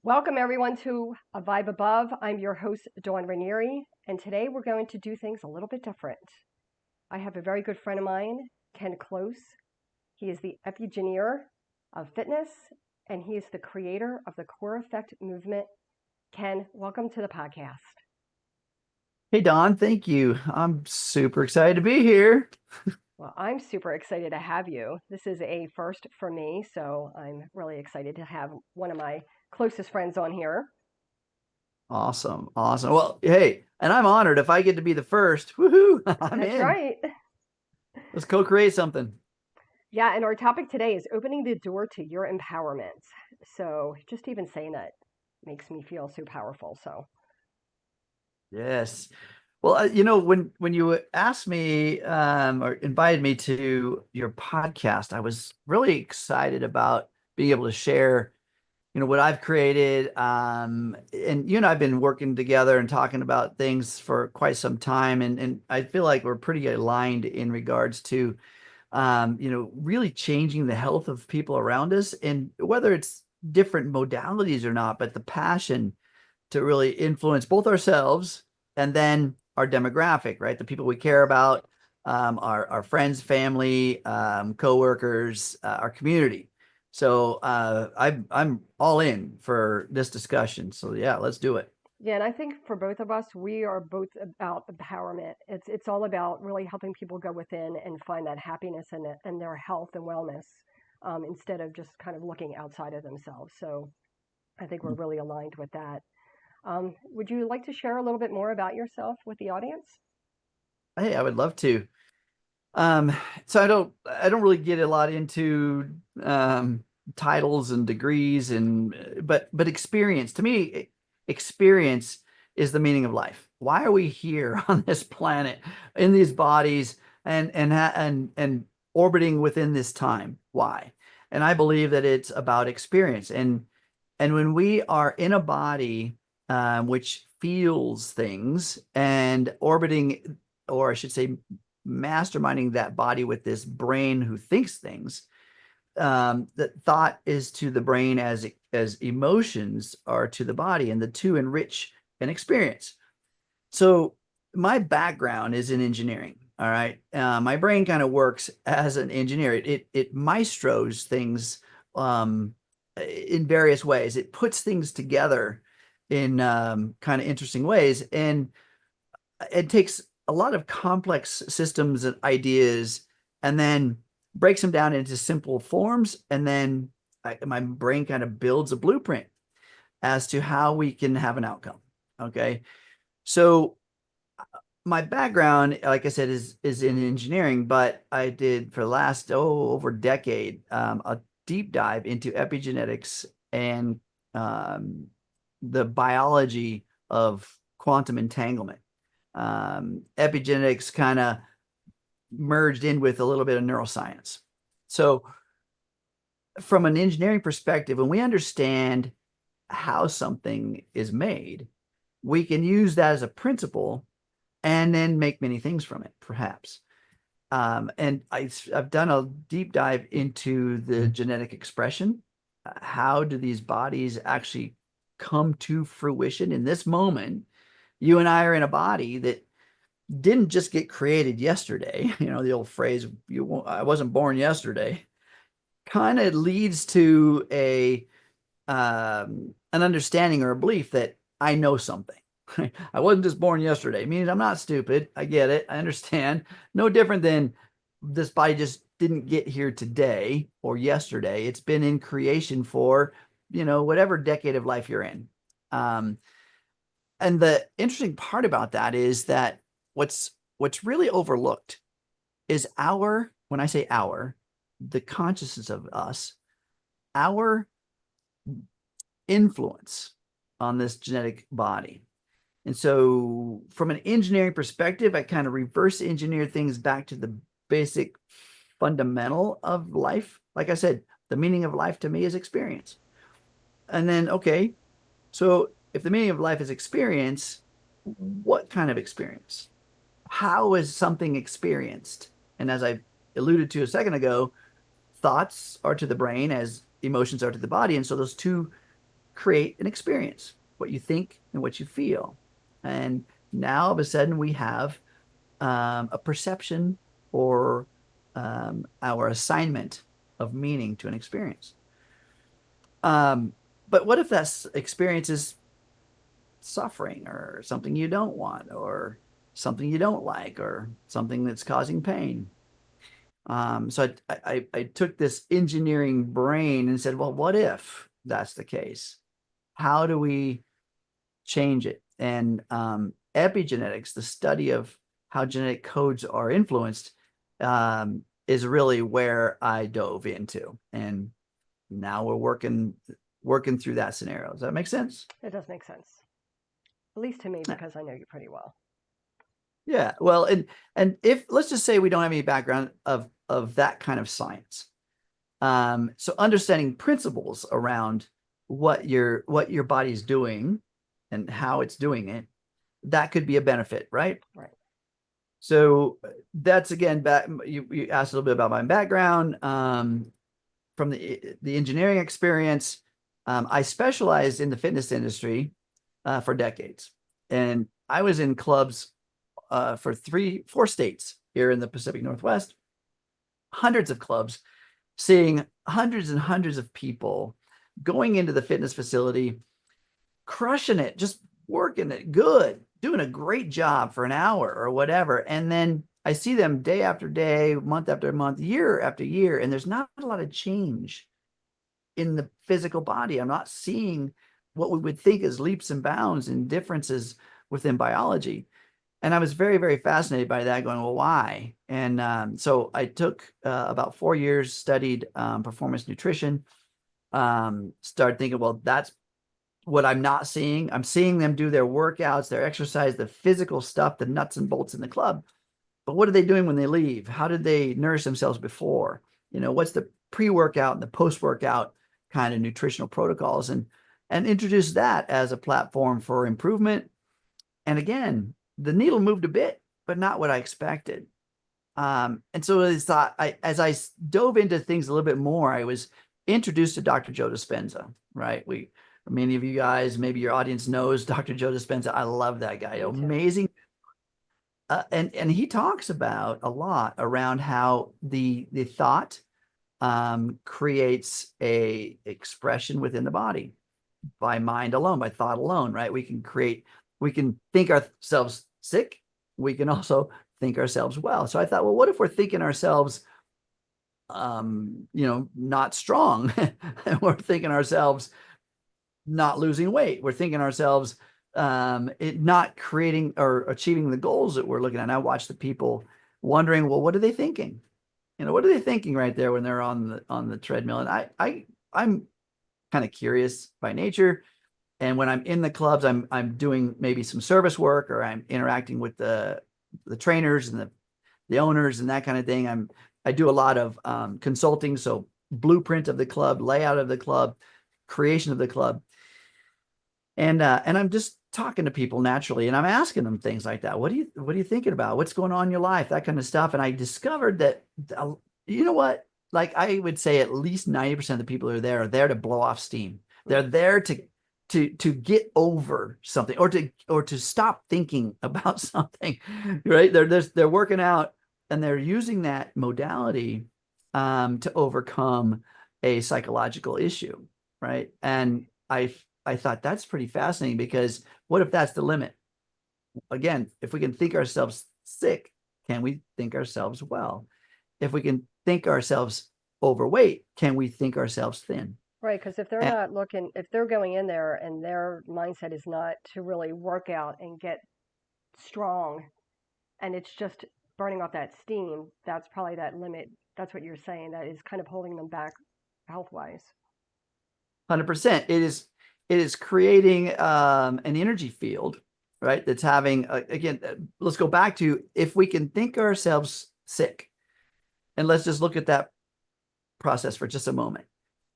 Welcome everyone to A Vibe Above. I'm your host, Dawn Ranieri, and today we're going to do things a little bit different. I have a very good friend of mine, Ken Close. He is the Epi-Gineer of Fitness, and he is the creator of the QUORAeffect movement. Ken, welcome to the podcast. Hey, Don, thank you. I'm super excited to be here. Well, I'm super excited to have you. This is a first for me, so I'm really excited to have one of my closest friends on here. Awesome. Awesome. Well, hey, and I'm honored if I get to be the first. Woohoo! I'm That's in. right. Let's co-create something. Yeah, and our topic today is opening the door to your empowerment. So just even saying that makes me feel so powerful. So Yes. Well, when you asked me or invited me to your podcast, I was really excited about being able to share, what I've created. And you and I've been working together and talking about things for quite some time, and I feel like we're pretty aligned in regards to really changing the health of people around us, and whether it's different modalities or not, but the passion to really influence both ourselves and then our demographic, right? The people we care about, our friends, family, coworkers, our community. So I'm all in for this discussion. So yeah, let's do it. yeah, and I think for both of us, we are both about empowerment. It's all about really helping people go within and find that happiness and their health and wellness, instead of just kind of looking outside of themselves. So I think we're really aligned with that. Would you like to share a little bit more about yourself with the audience? Hey, I would love to. Um, so I don't really get a lot into titles and degrees but experience. To me, experience is the meaning of life. Why are we here on this planet in these bodies and orbiting within this time? Why? And I believe that it's about experience. And when we are in a body which feels things and orbiting, or I should say masterminding that body with this brain who thinks things, that thought is to the brain as emotions are to the body, and the two enrich an experience. So my background is in engineering. All right. My brain kind of works as an engineer. It maestros things in various ways. It puts things together in kind of interesting ways, and it takes a lot of complex systems and ideas and then breaks them down into simple forms. And then my brain kind of builds a blueprint as to how we can have an outcome. Okay. So my background, like I said, is in engineering, but I did for the last over a decade a deep dive into epigenetics and the biology of quantum entanglement. Epigenetics kind of merged in with a little bit of neuroscience. So, from an engineering perspective, when we understand how something is made, we can use that as a principle and then make many things from it, perhaps. And I've done a deep dive into the genetic expression. How do these bodies actually come to fruition in this moment? You and I are in a body that didn't just get created yesterday. The old phrase, I wasn't born yesterday, kind of leads to an understanding or a belief that I know something. I wasn't just born yesterday. It means I'm not stupid. I get it. I understand. No different than this body just didn't get here today or yesterday. It's been in creation for, whatever decade of life you're in. Um, and the interesting part about that is that what's really overlooked is when I say the consciousness of us, our influence on this genetic body. And so from an engineering perspective, I kind of reverse engineer things back to the basic fundamental of life. Like I said, the meaning of life to me is experience. And then, okay, so if the meaning of life is experience, what kind of experience? How is something experienced? And as I alluded to a second ago, thoughts are to the brain as emotions are to the body. And so those two create an experience, what you think and what you feel. And now all of a sudden we have a perception or our assignment of meaning to an experience. Um, but what if that experience is suffering or something you don't want or something you don't like or something that's causing pain? So I took this engineering brain and said, well, what if that's the case? How do we change it? And epigenetics, the study of how genetic codes are influenced, is really where I dove into. And now we're working through that scenario. Does that make sense? It does make sense, at least to me, because I know you pretty well. Yeah. Well, and if let's just say we don't have any background of that kind of science. So understanding principles around what your body's doing and how it's doing it, that could be a benefit, right? Right. So that's again back. You asked a little bit about my background from the engineering experience. I specialized in the fitness industry for decades, and I was in clubs for 4 states here in the Pacific Northwest, hundreds of clubs, seeing hundreds and hundreds of people going into the fitness facility, crushing it, just working it good, doing a great job for an hour or whatever. And then I see them day after day, month after month, year after year, and there's not a lot of change in the physical body. I'm not seeing what we would think is leaps and bounds and differences within biology. And I was very, very fascinated by that, going, well, why? And so I took about 4 years, studied performance nutrition, started thinking, well, that's what I'm not seeing. I'm seeing them do their workouts, their exercise, the physical stuff, the nuts and bolts in the club. But what are they doing when they leave? How did they nourish themselves before? What's the pre-workout and the post-workout kind of nutritional protocols? And introduce that as a platform for improvement. And again, the needle moved a bit, but not what I expected. And so I thought, as I dove into things a little bit more, I was introduced to Dr. Joe Dispenza, right? Many of you guys, maybe your audience knows Dr. Joe Dispenza. I love that guy. Amazing. And he talks about a lot around how the thought creates a expression within the body by mind alone, by thought alone, right? We can think ourselves sick. We can also think ourselves well. So I thought, well, what if we're thinking ourselves, not strong? We're thinking ourselves not losing weight. We're thinking ourselves it not creating or achieving the goals that we're looking at. And I watch the people wondering, well, what are they thinking? What are they thinking right there when they're on the treadmill? And I'm kind of curious by nature. And when I'm in the clubs, I'm doing maybe some service work, or I'm interacting with the trainers and the owners and that kind of thing. I do a lot of consulting, so blueprint of the club, layout of the club, creation of the club, and I'm just talking to people naturally, and I'm asking them things like that. What are you thinking about? What's going on in your life? That kind of stuff. And I discovered that you know what? Like, I would say at least 90% of the people who are there to blow off steam. They're there to get over something, or to stop thinking about something, right? They're working out, and they're using that modality to overcome a psychological issue, right? And I thought that's pretty fascinating, because what if that's the limit? Again, if we can think ourselves sick, can we think ourselves well? If we can think ourselves overweight, can we think ourselves thin? Right, because if they're And not looking, if they're going in there and their mindset is not to really work out and get strong, and it's just burning off that steam, that's probably that limit. That's what you're saying. That is kind of holding them back health wise. 100%, it is creating an energy field, right? That's having again. Let's go back to, if we can think ourselves sick, and let's just look at that process for just a moment.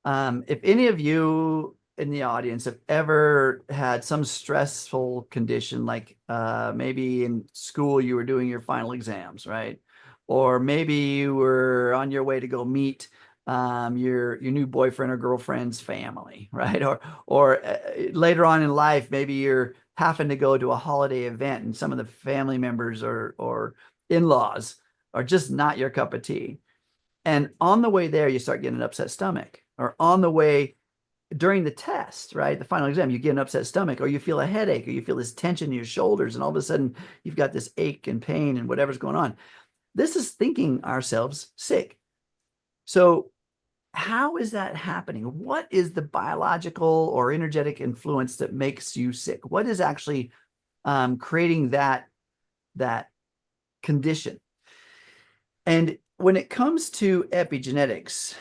If any of you in the audience have ever had some stressful condition, like maybe in school you were doing your final exams, right? Or maybe you were on your way to go meet your new boyfriend or girlfriend's family, right? Or later on in life, maybe you're having to go to a holiday event and some of the family members or in-laws are just not your cup of tea. And on the way there, you start getting an upset stomach, or on the way during the test, right? The final exam, you get an upset stomach, or you feel a headache, or you feel this tension in your shoulders, and all of a sudden you've got this ache and pain and whatever's going on. This is thinking ourselves sick. So how is that happening? What is the biological or energetic influence that makes you sick? What is actually creating that condition? And when it comes to epigenetics,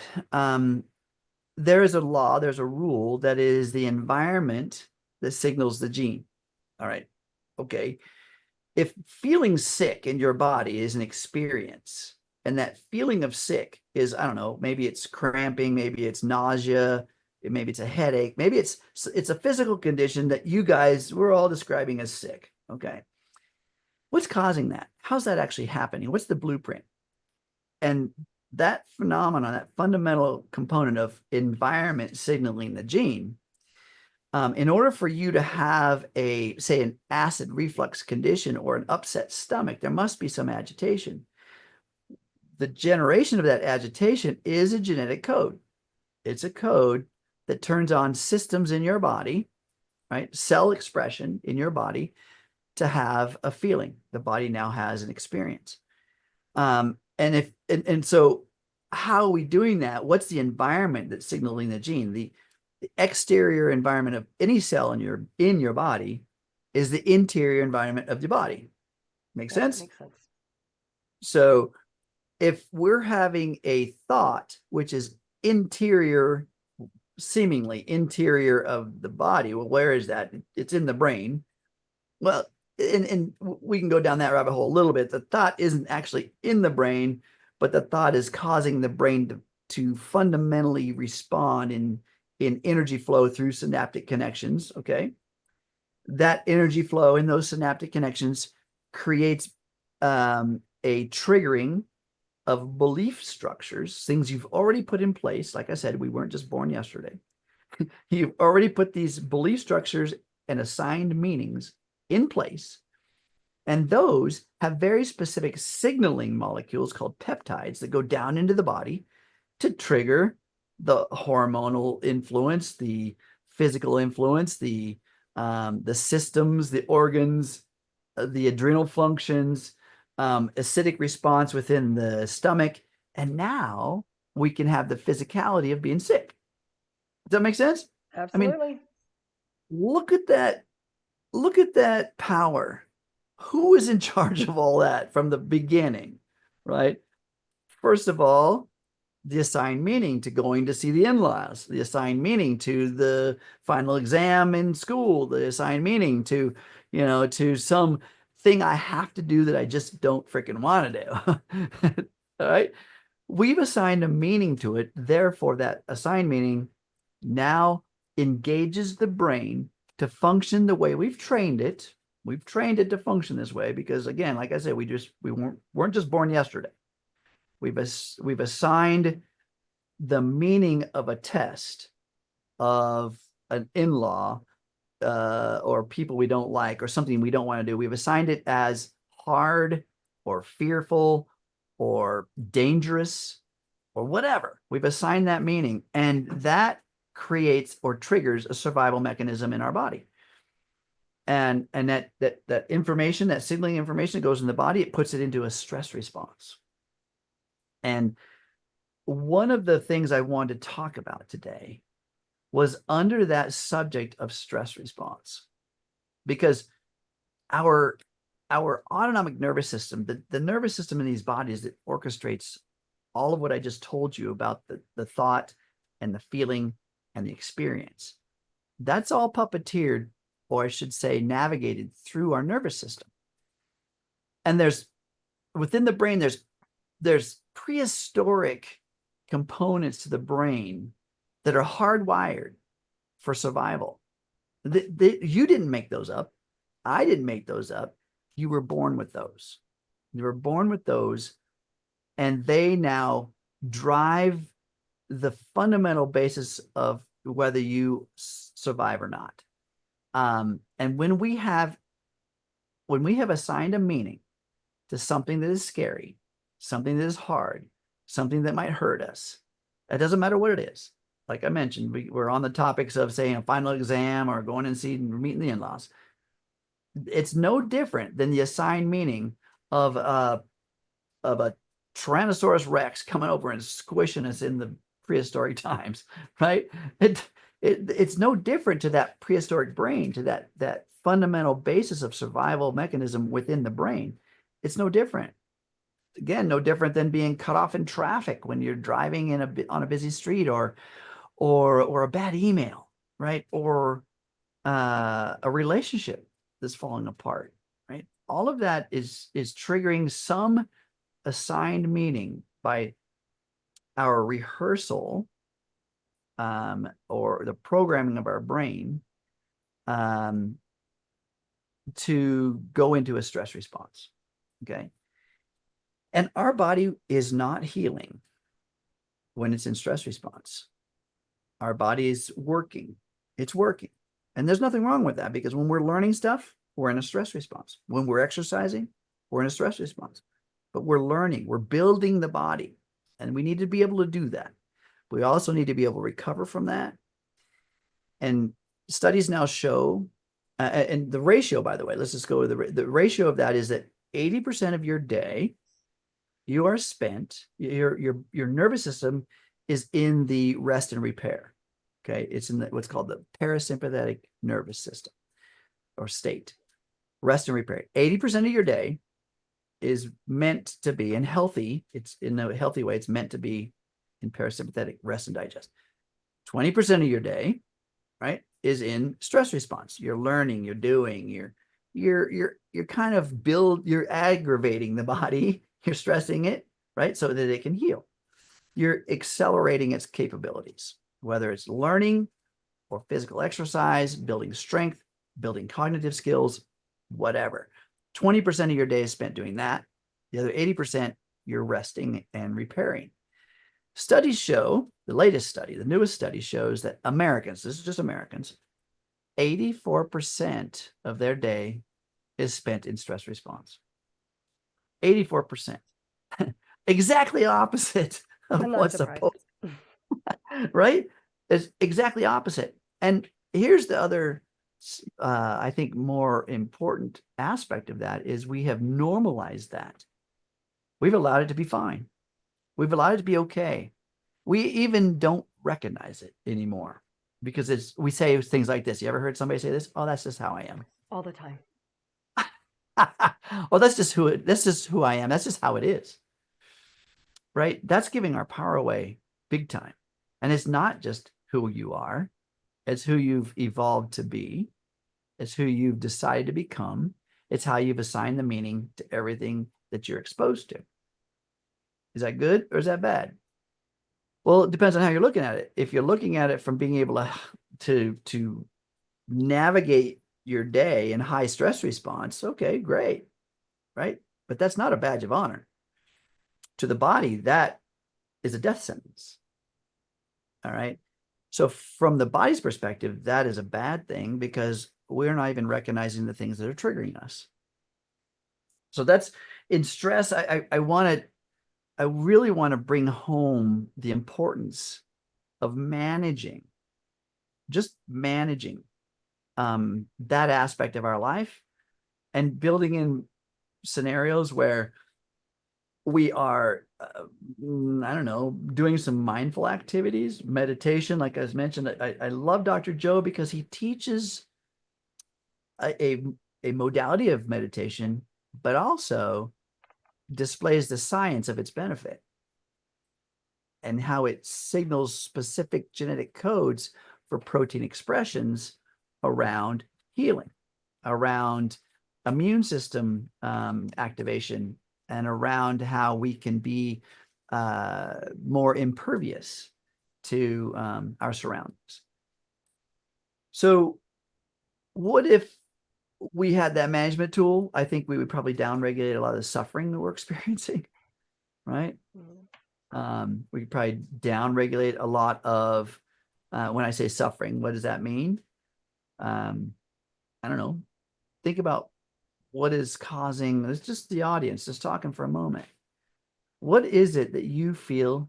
there is a law, there's a rule that is the environment that signals the gene. All right. Okay. If feeling sick in your body is an experience, and that feeling of sick is, I don't know, maybe it's cramping, maybe it's nausea, maybe it's a headache, maybe it's a physical condition that you guys we're all describing as sick. Okay. What's causing that? How's that actually happening? What's the blueprint? And that phenomenon, that fundamental component of environment signaling the gene, in order for you to have say, an acid reflux condition or an upset stomach, there must be some agitation. The generation of that agitation is a genetic code. It's a code that turns on systems in your body, right? Cell expression in your body to have a feeling. The body now has an experience. And so how are we doing that? What's the environment that's signaling the gene? The exterior environment of any cell in your body is the interior environment of your body. Make sense? Makes sense. So if we're having a thought which is interior, seemingly interior of the body, well, where is that? It's in the brain. Well, and we can go down that rabbit hole a little bit. The thought isn't actually in the brain, but the thought is causing the brain to fundamentally respond in energy flow through synaptic connections. Okay. That energy flow in those synaptic connections creates a triggering of belief structures, things you've already put in place. Like I said, we weren't just born yesterday. You've already put these belief structures and assigned meanings in place. And those have very specific signaling molecules called peptides that go down into the body to trigger the hormonal influence, the physical influence, the systems, the organs, the adrenal functions, acidic response within the stomach. And now we can have the physicality of being sick. Does that make sense? I mean, Absolutely. look at that. Look at that power. Who is in charge of all that from the beginning, right? First of all, the assigned meaning to going to see the in-laws, the assigned meaning to the final exam in school, the assigned meaning to, to some thing I have to do that I just don't freaking want to do. All right. We've assigned a meaning to it. Therefore, that assigned meaning now engages the brain to function the way we've trained it. We've trained it to function this way because, again, like I said, we weren't just born yesterday. We've assigned the meaning of a test of an in-law or people we don't like or something we don't want to do. We've assigned it as hard or fearful or dangerous or whatever. We've assigned that meaning, and that creates or triggers a survival mechanism in our body. And that information, that signaling information that goes in the body, it puts it into a stress response. And one of the things I wanted to talk about today was under that subject of stress response, because our autonomic nervous system, the nervous system in these bodies that orchestrates all of what I just told you about the thought and the feeling and the experience, that's all puppeteered, or I should say navigated through our nervous system. And within the brain, there's prehistoric components to the brain that are hardwired for survival. You didn't make those up. I didn't make those up. You were born with those. You were born with those, and they now drive the fundamental basis of whether you survive or not. And when we have assigned a meaning to something that is scary, something that is hard, something that might hurt us, it doesn't matter what it is. Like I mentioned, we're on the topics of saying a final exam or going and meeting the in-laws. It's no different than the assigned meaning of a Tyrannosaurus Rex coming over and squishing us in the prehistoric times, right? It's no different to that prehistoric brain, to that fundamental basis of survival mechanism within the brain. It's no different. Again, no different than being cut off in traffic when you're driving on a busy street, or a bad email, right? Or a relationship that's falling apart, right? All of that is triggering some assigned meaning by our rehearsal, or the programming of our brain, to go into a stress response. Okay. And our body is not healing when it's in stress response. Our body is working. It's working. And there's nothing wrong with that, because when we're learning stuff, we're in a stress response. When we're exercising, we're in a stress response. But we're learning, we're building the body, and we need to be able to do that. We also need to be able to recover from that. And studies now show, and the ratio, by the way, let's just go with the ratio of that is that 80% of your day, you are spent, your nervous system is in the rest and repair. Okay. It's in what's called the parasympathetic nervous system or state, rest and repair. 80% of your day is meant to be, and healthy, it's in a healthy way, it's meant to be in parasympathetic rest and digest. 20% of your day, right, is in stress response. You're learning, you're doing, you're kind of you're aggravating the body, you're stressing it, right, so that it can heal. You're accelerating its capabilities, whether it's learning or physical exercise, building strength, building cognitive skills, whatever. 20% of your day is spent doing that. The other 80%, you're resting and repairing. Studies show, the latest study, the newest study shows that Americans, this is just Americans, 84% of their day is spent in stress response. 84%. Exactly opposite of what's supposed, right? It's exactly opposite. And here's the other, I think, more important aspect of that is we have normalized that. We've allowed it to be fine. We've allowed it to be okay. We even don't recognize it anymore, because we say things like this. You ever heard somebody say this? Oh, that's just how I am. All the time. Well, that's just who I am. That's just how it is. Right? That's giving our power away big time. And it's not just who you are. It's who you've evolved to be. It's who you've decided to become. It's how you've assigned the meaning to everything that you're exposed to. Is that good or is that bad? Well, it depends on how you're looking at it. If you're looking at it from being able to navigate your day in high stress response, okay, great, right? But that's not a badge of honor. To the body, that is a death sentence. All right. So from the body's perspective, that is a bad thing, because we're not even recognizing the things that are triggering us. So that's in stress. I really want to bring home the importance of just managing that aspect of our life, and building in scenarios where we are, I don't know, doing some mindful activities, meditation. Like I mentioned, I love Dr. Joe because he teaches a modality of meditation, but also displays the science of its benefit and how it signals specific genetic codes for protein expressions around healing, around immune system activation, and around how we can be more impervious to our surroundings. So what if we had that management tool? I think we would probably downregulate a lot of the suffering that we're experiencing, right? We could probably down regulate a lot of, when I say suffering, what does that mean? I don't know. Think about what is causing, it's just the audience, just talking for a moment. What is it that you feel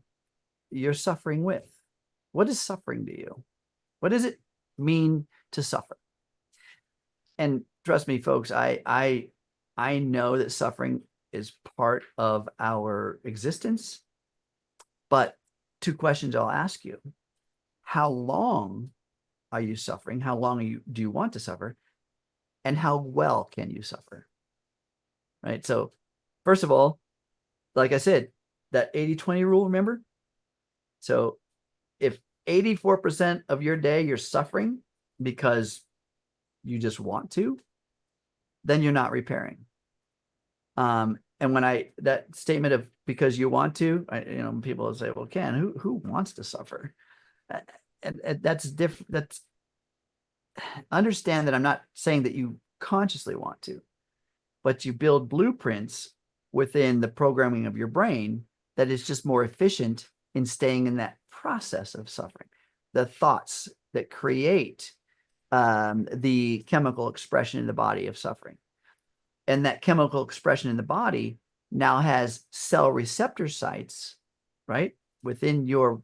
you're suffering with? What is suffering to you? What does it mean to suffer? And trust me, folks, I know that suffering is part of our existence, but two questions I'll ask you. How long are you suffering? How long do you want to suffer? And how well can you suffer? Right? So, first of all, like I said, that 80-20 rule, remember? So, if 84% of your day you're suffering because you just want to, then you're not repairing. And when that statement of because you want to, people will say, well, Ken, who wants to suffer? And that's different. That's understand that I'm not saying that you consciously want to, but you build blueprints within the programming of your brain that is just more efficient in staying in that process of suffering. The thoughts that create the chemical expression in the body of suffering. And that chemical expression in the body now has cell receptor sites, right, within your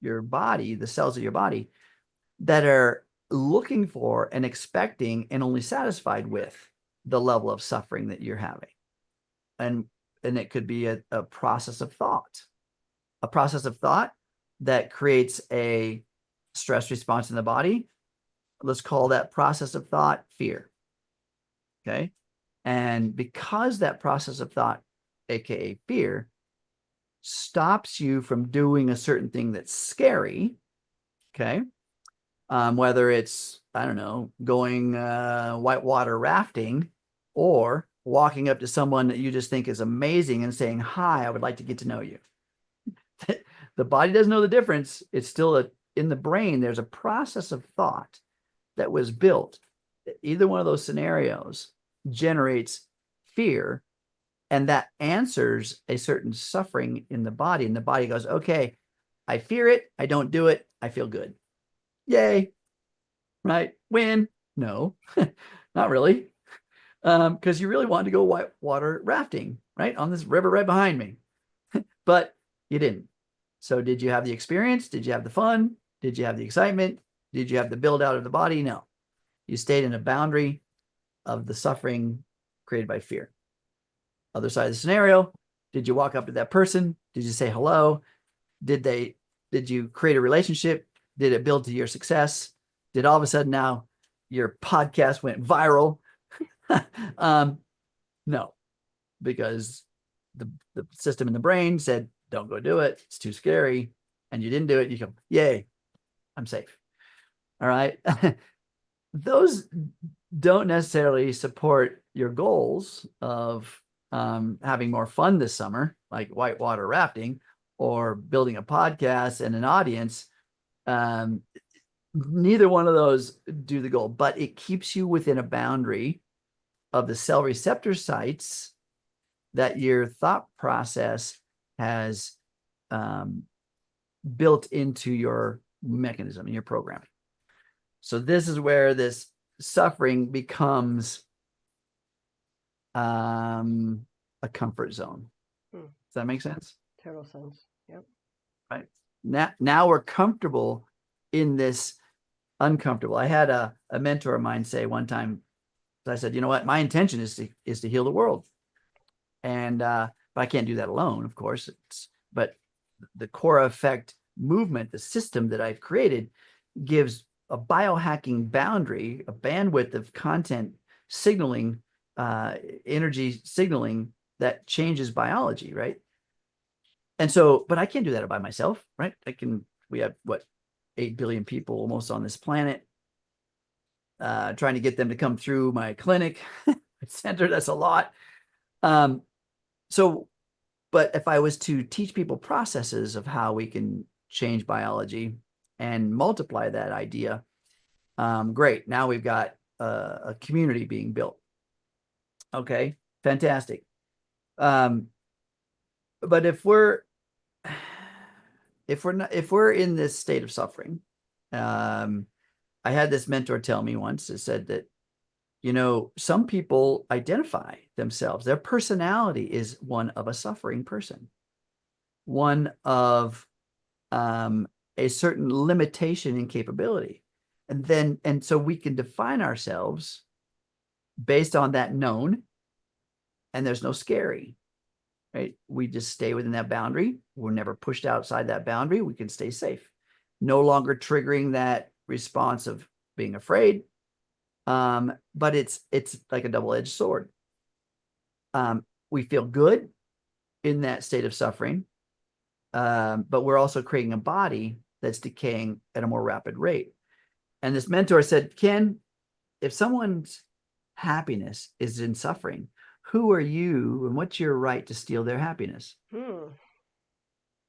body, the cells of your body, that are looking for and expecting and only satisfied with the level of suffering that you're having. And it could be a process of thought, that creates a stress response in the body. Let's call that process of thought fear. Okay. And because that process of thought, aka fear, stops you from doing a certain thing that's scary, okay, whether it's, I don't know, going whitewater rafting or walking up to someone that you just think is amazing and saying, hi, I would like to get to know you. The body doesn't know the difference. It's still in the brain, there's a process of thought that was built. Either one of those scenarios generates fear, and that answers a certain suffering in the body. And the body goes, okay, I fear it. I don't do it. I feel good. Yay. Right? Win? No, not really. Because you really wanted to go whitewater rafting, right? On this river right behind me. But you didn't. So did you have the experience? Did you have the fun? Did you have the excitement? Did you have the build out of the body? No. You stayed in a boundary of the suffering created by fear. Other side of the scenario, did you walk up to that person? Did you say hello? Did you create a relationship? Did it build to your success? Did all of a sudden now your podcast went viral? No, because the system in the brain said, don't go do it. It's too scary. And you didn't do it. You go, yay, I'm safe. All right. Those don't necessarily support your goals of having more fun this summer, like whitewater rafting or building a podcast and an audience. Neither one of those do the goal, but it keeps you within a boundary of the cell receptor sites that your thought process has built into your mechanism and your programming. So this is where this suffering becomes a comfort zone. Does that make sense? Total sense. Yep. Right. Now we're comfortable in this uncomfortable. I had a mentor of mine say one time, I said, you know what, my intention is to heal the world. And but I can't do that alone, of course. But the QUORAeffect movement, the system that I've created, gives a biohacking boundary, a bandwidth of content signaling, energy signaling that changes biology, right? And so, but I can't do that by myself, right? We have what, 8 billion people almost on this planet, trying to get them to come through my clinic, center, that's a lot. So, but if I was to teach people processes of how we can change biology and multiply that idea, great. Now we've got a community being built. Okay, fantastic. But if we're if we're in this state of suffering, um, I had this mentor tell me once, it said that, some people identify themselves, their personality is one of a suffering person, one of a certain limitation in capability. And so we can define ourselves based on that known, and there's no scary, right? We just stay within that boundary. We're never pushed outside that boundary. We can stay safe, no longer triggering that response of being afraid. But it's like a double-edged sword. We feel good in that state of suffering, but we're also creating a body that's decaying at a more rapid rate. And this mentor said, Ken, if someone's happiness is in suffering, who are you and what's your right to steal their happiness?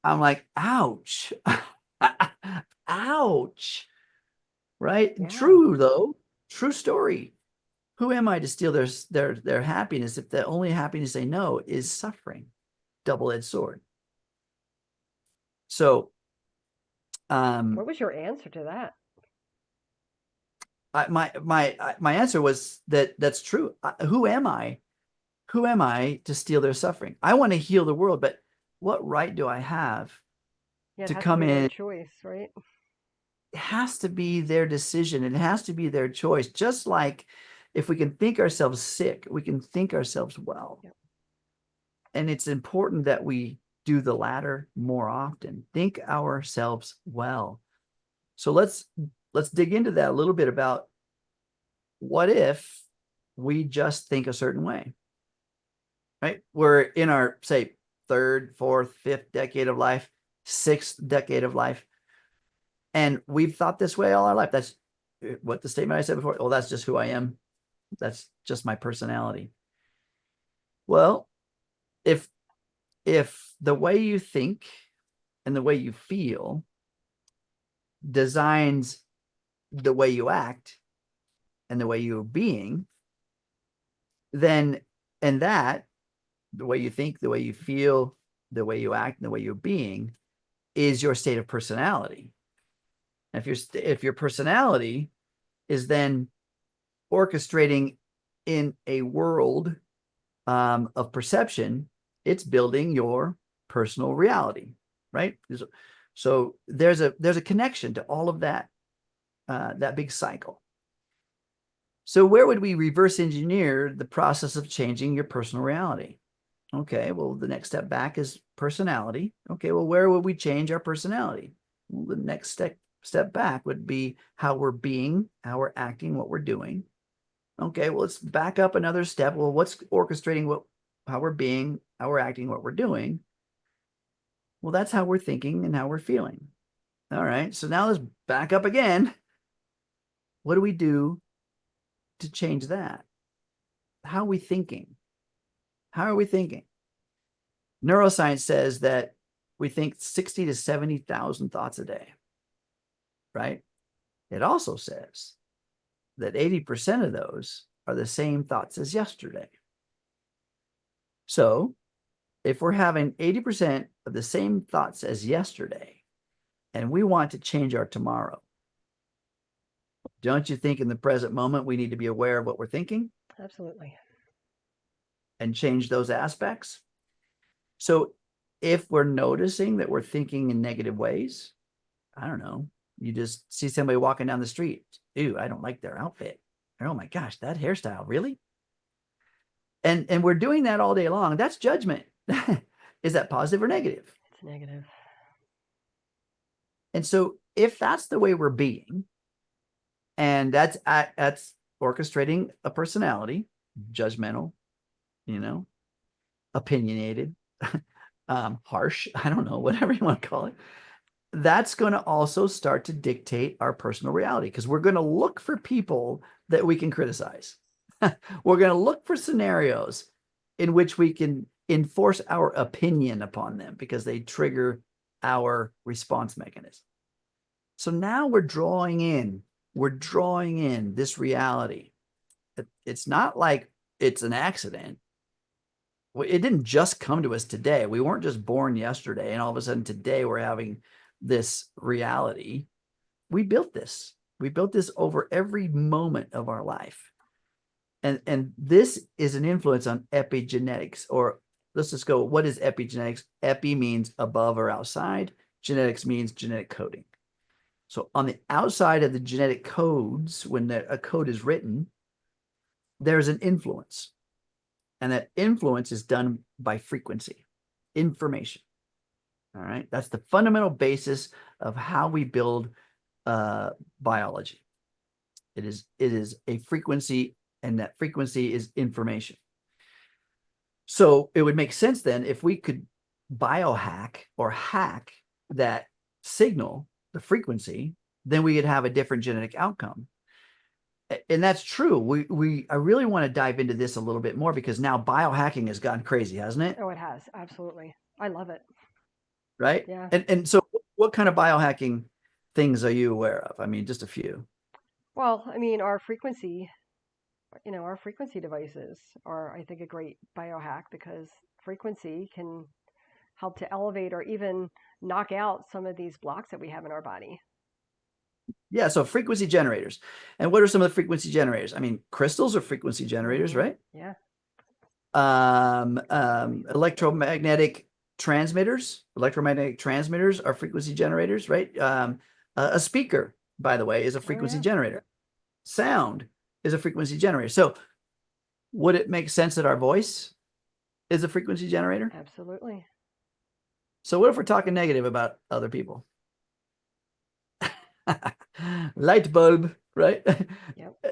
I'm like, ouch. Ouch. Right? Yeah. True, though. True story. Who am I to steal their happiness if the only happiness they know is suffering? Double-edged sword. So What was your answer to that? my answer was that's true. Who am I? Who am I to steal their suffering? I want to heal the world, but what right do I have Yeah, it to has to come be their in? choice, right? It has to be their decision. It has to be their choice. Just like if we can think ourselves sick, we can think ourselves well. Yep. And it's important that we do the latter more often. Think ourselves well. So let's dig into that a little bit about what if we just think a certain way, right? We're in our, say, third, fourth, fifth decade of life, sixth decade of life, and we've thought this way all our life. That's what the statement I said before. Oh, that's just who I am. That's just my personality. Well, if the way you think and the way you feel designs the way you act and the way you're being, then and that the way you think, the way you feel, the way you act, and the way you're being is your state of personality. And if your personality is then orchestrating in a world of perception, it's building your personal reality, right? So there's a connection to all of that that big cycle. So where would we reverse engineer the process of changing your personal reality? Okay, well, the next step back is personality. Okay, well, where would we change our personality? Well, the next step back would be how we're being, how we're acting, what we're doing. Okay, well, let's back up another step. Well, what's orchestrating how we're being, how we're acting, what we're doing? Well, that's how we're thinking and how we're feeling. All right, so now let's back up again. What do we do to change that? How are we thinking? How are we thinking? Neuroscience says that we think 60 to 70,000 thoughts a day, right? It also says that 80% of those are the same thoughts as yesterday. So if we're having 80% of the same thoughts as yesterday and we want to change our tomorrow, don't you think in the present moment we need to be aware of what we're thinking? Absolutely. And change those aspects? So if we're noticing that we're thinking in negative ways, I don't know, you just see somebody walking down the street. Ew, I don't like their outfit. Oh my gosh, that hairstyle, really? And we're doing that all day long. That's judgment. Is that positive or negative? It's negative. And so if that's the way we're being, and that's orchestrating a personality, judgmental, opinionated, harsh, I don't know, whatever you want to call it, that's going to also start to dictate our personal reality because we're going to look for people that we can criticize. We're going to look for scenarios in which we can enforce our opinion upon them because they trigger our response mechanism. So now we're drawing in this reality. It's not like it's an accident. It didn't just come to us today. We weren't just born yesterday and all of a sudden today we're having this reality, we built this. We built this over every moment of our life. And this is an influence on epigenetics, or let's just go, what is epigenetics? Epi means above or outside. Genetics means genetic coding. So on the outside of the genetic codes, when a code is written, there's an influence. And that influence is done by frequency, information. All right. That's the fundamental basis of how we build biology. It is a frequency, and that frequency is information. So it would make sense then if we could biohack or hack that signal, the frequency, then we could have a different genetic outcome. And that's true. I really want to dive into this a little bit more, because now biohacking has gotten crazy, hasn't it? Oh, it has. Absolutely. I love it. Right? Yeah. And so what kind of biohacking things are you aware of? I mean, just a few. Well, I mean, our frequency devices are, I think, a great biohack, because frequency can help to elevate or even knock out some of these blocks that we have in our body. Yeah, so frequency generators. And what are some of the frequency generators? I mean, crystals are frequency generators, right? Yeah. Electromagnetic transmitters. Electromagnetic transmitters are frequency generators, right? A speaker, by the way, is a frequency generator. Sound is a frequency generator. So would it make sense that our voice is a frequency generator? Absolutely. So what if we're talking negative about other people? Light bulb, right? Yep.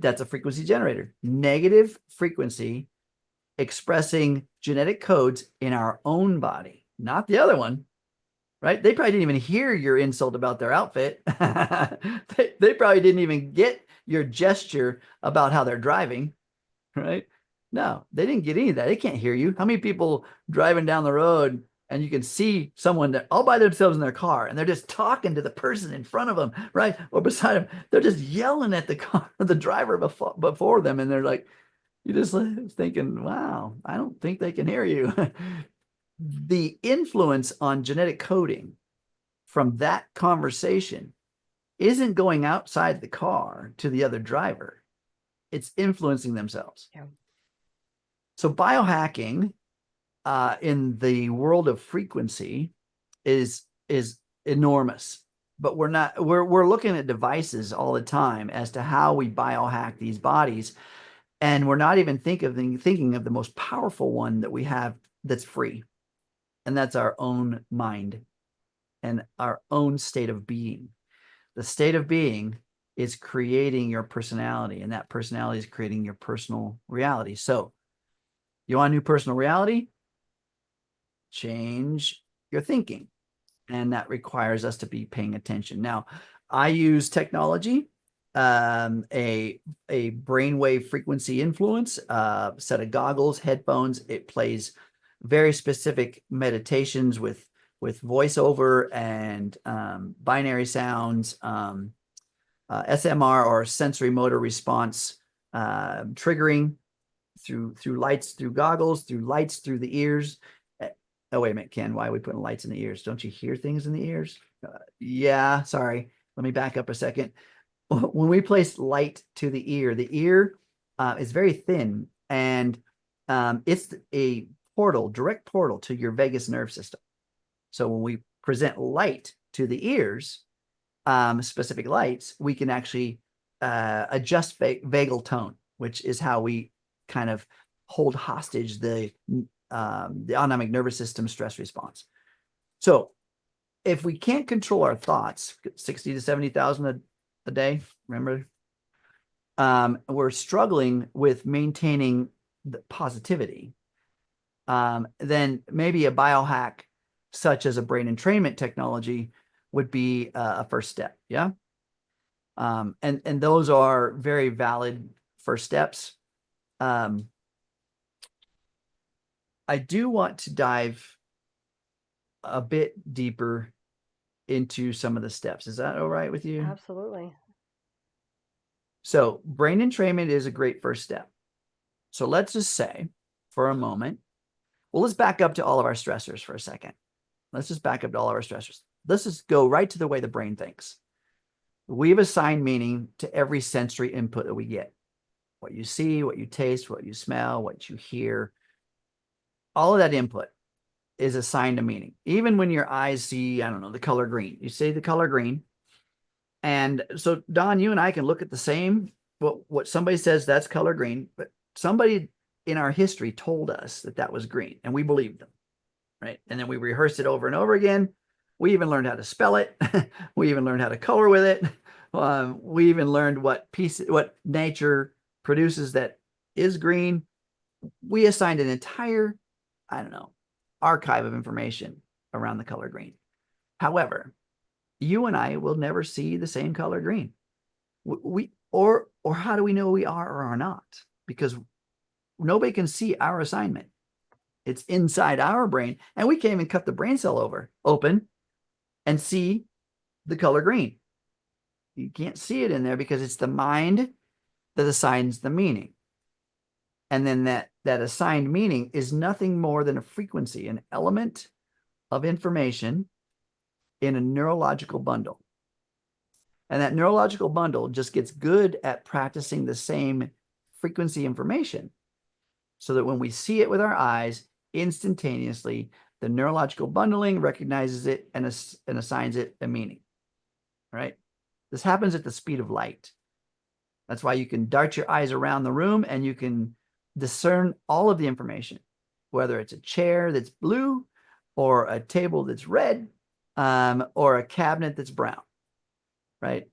That's a frequency generator. Negative frequency expressing genetic codes in our own body, not the other one, right? They probably didn't even hear your insult about their outfit. They probably didn't even get your gesture about how they're driving, right? No, they didn't get any of that. They can't hear you. How many people driving down the road and you can see someone that all by themselves in their car and they're just talking to the person in front of them, right? Or beside them. They're just yelling at the car, the driver before them. And they're like, you just thinking, wow, I don't think they can hear you. The influence on genetic coding from that conversation isn't going outside the car to the other driver. It's influencing themselves. Yeah. So biohacking in the world of frequency is enormous. But we're looking at devices all the time as to how we biohack these bodies. And we're not even thinking of the most powerful one that we have that's free. And that's our own mind and our own state of being. The state of being is creating your personality, and that personality is creating your personal reality. So you want a new personal reality? Change your thinking. And that requires us to be paying attention. Now, I use technology, a brainwave frequency influence, set of goggles, headphones. It plays very specific meditations with voiceover and binary sounds, SMR, or sensory motor response triggering through lights, through goggles, through lights, through the ears. Oh, wait a minute, Ken, why are we putting lights in the ears? Don't you hear things in the ears? Yeah, sorry. Let me back up a second. When we place light to the ear is very thin, and it's a direct portal to your vagus nerve system. So when we present light to the ears, specific lights, we can actually adjust vagal tone, which is how we kind of hold hostage the autonomic nervous system stress response. So if we can't control our thoughts, 60 to 70,000 a day, remember, we're struggling with maintaining the positivity, then maybe a biohack such as a brain entrainment technology would be a first step. Yeah. And those are very valid first steps. I do want to dive a bit deeper into some of the steps. Is that all right with you? Absolutely. So brain entrainment is a great first step. So let's just say for a moment, well, let's back up to all of our stressors for a second. Let's just back up to all of our stressors. let's just go right to the way the brain thinks. We've assigned meaning to every sensory input that we get. What you see, what you taste, what you smell, what you hear, all of that input is assigned a meaning. Even when your eyes see, I don't know, the color green, you see the color green. And so, Don, you and I can look at the same, what somebody says that's color green, but somebody in our history told us that that was green, and we believed them, right? And then we rehearsed it over and over again. We even learned how to spell it. We even learned how to color with it. We even learned what nature produces that is green. We assigned an entire, I don't know, archive of information around the color green. However, you and I will never see the same color green. Or how do we know we are or are not? Because nobody can see our assignment. It's inside our brain, and we can't even cut the brain cell open and see the color green. You can't see it in there because it's the mind that assigns the meaning. And then that assigned meaning is nothing more than a frequency, an element of information in a neurological bundle. And that neurological bundle just gets good at practicing the same frequency information so that when we see it with our eyes, instantaneously, the neurological bundling recognizes it and assigns it a meaning, right? This happens at the speed of light. That's why you can dart your eyes around the room and you can discern all of the information, whether it's a chair that's blue or a table that's red, or a cabinet that's brown, right?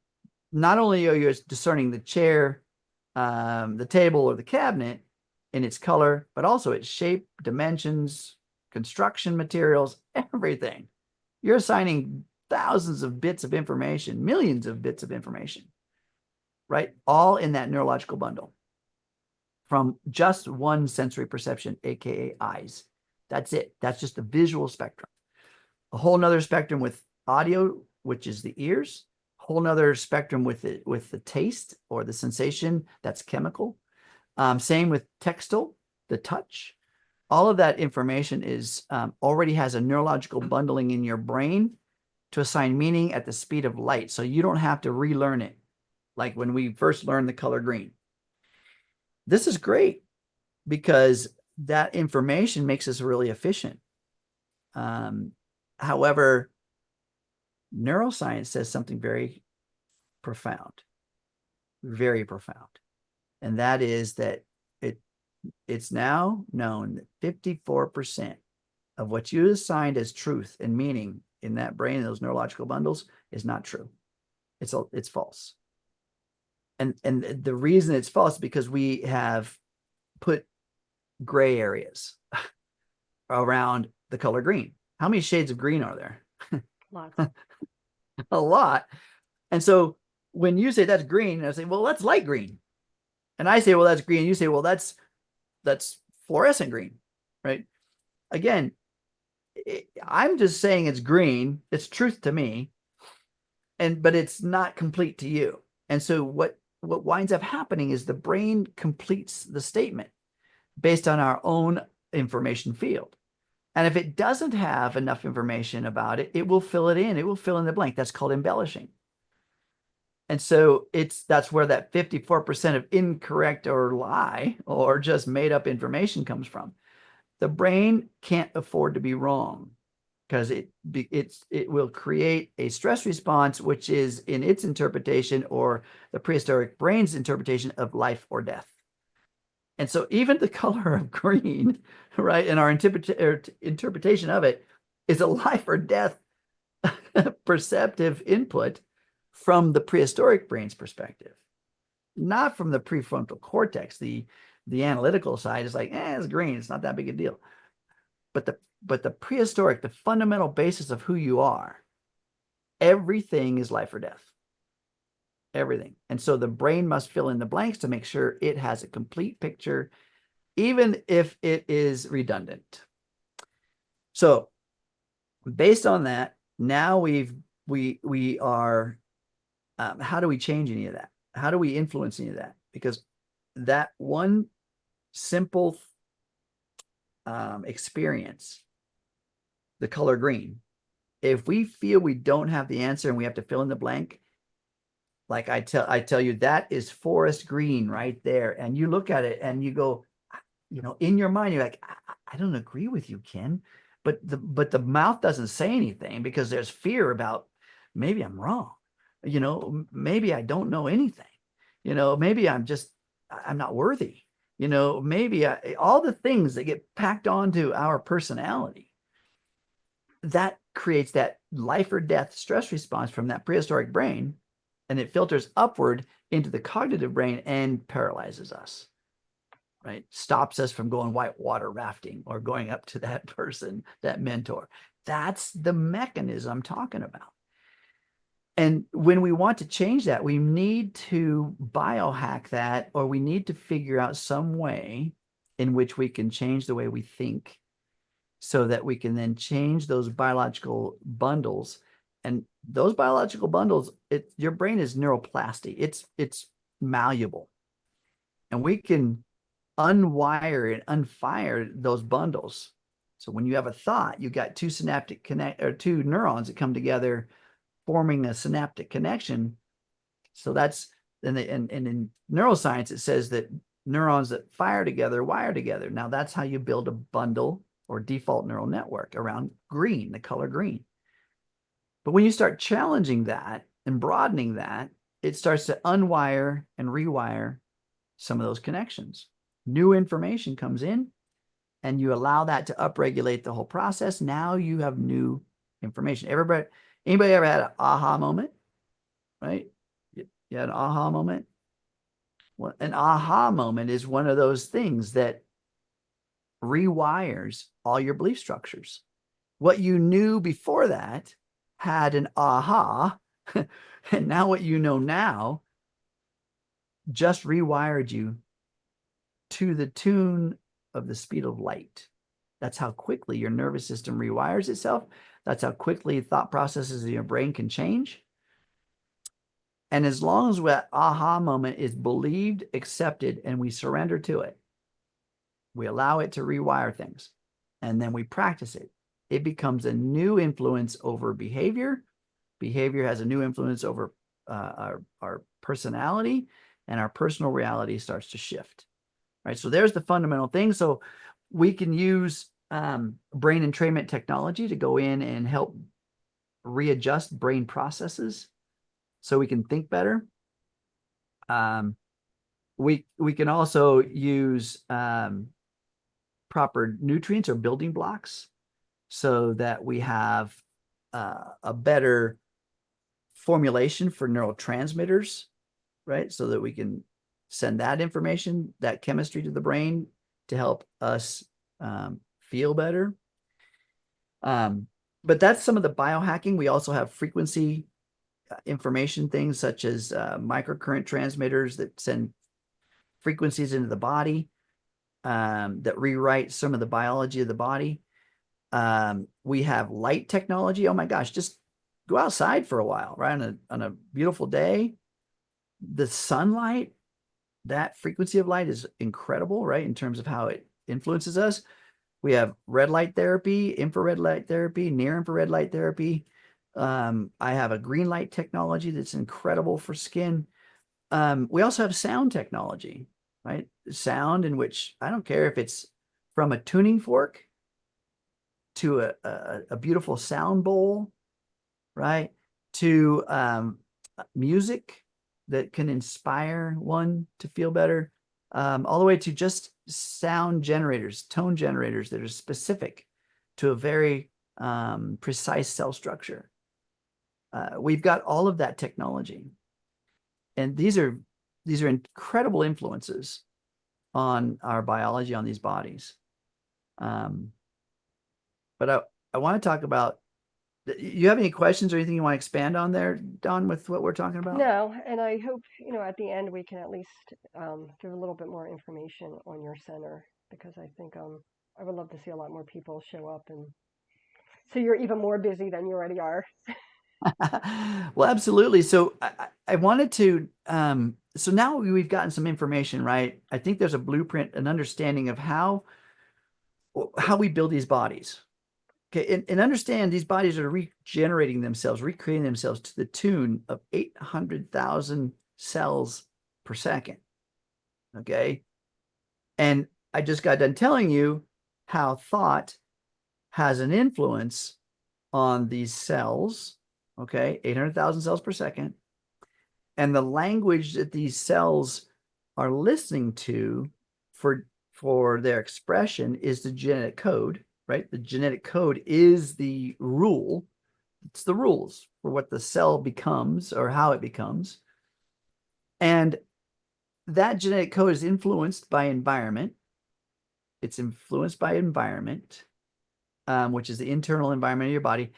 Not only are you discerning the chair, the table, or the cabinet in its color, but also its shape, dimensions, construction materials, everything. You're assigning thousands of bits of information, millions of bits of information, right? All in that neurological bundle from just one sensory perception, aka eyes. That's it. That's just the visual spectrum. A whole nother spectrum with audio, which is the ears. Whole nother spectrum with the taste or the sensation, that's chemical. Same with textile, the touch. All of that information is already has a neurological bundling in your brain to assign meaning at the speed of light. So you don't have to relearn it like when we first learned the color green. This is great because that information makes us really efficient. However, neuroscience says something very profound, very profound. And that is that it's now known that 54% of what you assigned as truth and meaning in that brain, those neurological bundles, is not true. It's false. And the reason it's false is because we have put gray areas around the color green. How many shades of green are there? Lots. A lot. And so when you say that's green, I say, well, that's light green. And I say, well, that's green. You say, well, that's fluorescent green, right? Again, I'm just saying it's green. It's truth to me, but it's not complete to you. And so what winds up happening is the brain completes the statement based on our own information field. And if it doesn't have enough information about it, it will fill it in. It will fill in the blank. That's called embellishing. And so that's where that 54% of incorrect or lie or just made up information comes from. The brain can't afford to be wrong because it will create a stress response, which is in its interpretation or the prehistoric brain's interpretation of life or death. And so even the color of green, right, and our interpretation of it is a life or death perceptive input from the prehistoric brain's perspective, not from the prefrontal cortex. The analytical side is like, it's green. It's not that big a deal. But the prehistoric, the fundamental basis of who you are, everything is life or death. Everything. And so the brain must fill in the blanks to make sure it has a complete picture, even if it is redundant. So based on that, now we are, how do we change any of that? How do we influence any of that? Because that one simple experience, the color green, If we feel we don't have the answer and we have to fill in the blank, like I tell you, that is forest green right there. And you look at it and you go, in your mind, you're like, I don't agree with you, Ken. But the mouth doesn't say anything because there's fear about maybe I'm wrong. Maybe I don't know anything. Maybe I'm not worthy. Maybe all the things that get packed onto our personality, that creates that life or death stress response from that prehistoric brain, and it filters upward into the cognitive brain and paralyzes us, right? Stops us from going whitewater rafting or going up to that person, that mentor. That's the mechanism I'm talking about. And when we want to change that, we need to biohack that, or we need to figure out some way in which we can change the way we think so that we can then change those biological bundles. And those biological bundles, your brain is neuroplasty. It's malleable. And we can unwire and unfire those bundles. So when you have a thought, you got two neurons that come together, forming a synaptic connection. So that's and in neuroscience, it says that neurons that fire together wire together. Now that's how you build a bundle or default neural network around green, the color green. But when you start challenging that and broadening that, it starts to unwire and rewire some of those connections. New information comes in and you allow that to upregulate the whole process. Now you have new information. Anybody ever had an aha moment, right? You had an aha moment? Well, an aha moment is one of those things that rewires all your belief structures. What you knew before that had an aha, and now what you know now just rewired you to the tune of the speed of light. That's how quickly your nervous system rewires itself. That's how quickly thought processes in your brain can change. And as long as that aha moment is believed, accepted, and we surrender to it, we allow it to rewire things, and then we practice it, it becomes a new influence over behavior. Behavior has a new influence over our personality, and our personal reality starts to shift. Right. So there's the fundamental thing. So we can use brain entrainment technology to go in and help readjust brain processes so we can think better. We can also use proper nutrients or building blocks so that we have a better formulation for neurotransmitters, right? So that we can send that information, that chemistry to the brain to help us feel better. But that's some of the biohacking. We also have frequency information things such as microcurrent transmitters that send frequencies into the body that rewrite some of the biology of the body. We have light technology. Oh my gosh, just go outside for a while, right? On a beautiful day. The sunlight, that frequency of light is incredible, right? In terms of how it influences us. We have red light therapy, infrared light therapy, near infrared light therapy. I have a green light technology that's incredible for skin. We also have sound technology, right? Sound in which I don't care if it's from a tuning fork to a beautiful sound bowl, right? To music that can inspire one to feel better, all the way to just sound generators, tone generators that are specific to a very precise cell structure. We've got all of that technology. And these are incredible influences on our biology, on these bodies. But I want to talk about, you have any questions or anything you want to expand on there, Don, with what we're talking about? No, and I hope, at the end we can at least give a little bit more information on your center, because I think I would love to see a lot more people show up, and so you're even more busy than you already are. Well, absolutely. So I wanted to, so now we've gotten some information, right? I think there's a blueprint, an understanding of how we build these bodies, Okay, and understand these bodies are regenerating themselves, recreating themselves to the tune of 800,000 cells per second. Okay. And I just got done telling you how thought has an influence on these cells. Okay. 800,000 cells per second. And the language that these cells are listening to for their expression is the genetic code, right? The genetic code is the rule. It's the rules for what the cell becomes or how it becomes. And that genetic code is influenced by environment. It's influenced by environment, which is the internal environment of your body.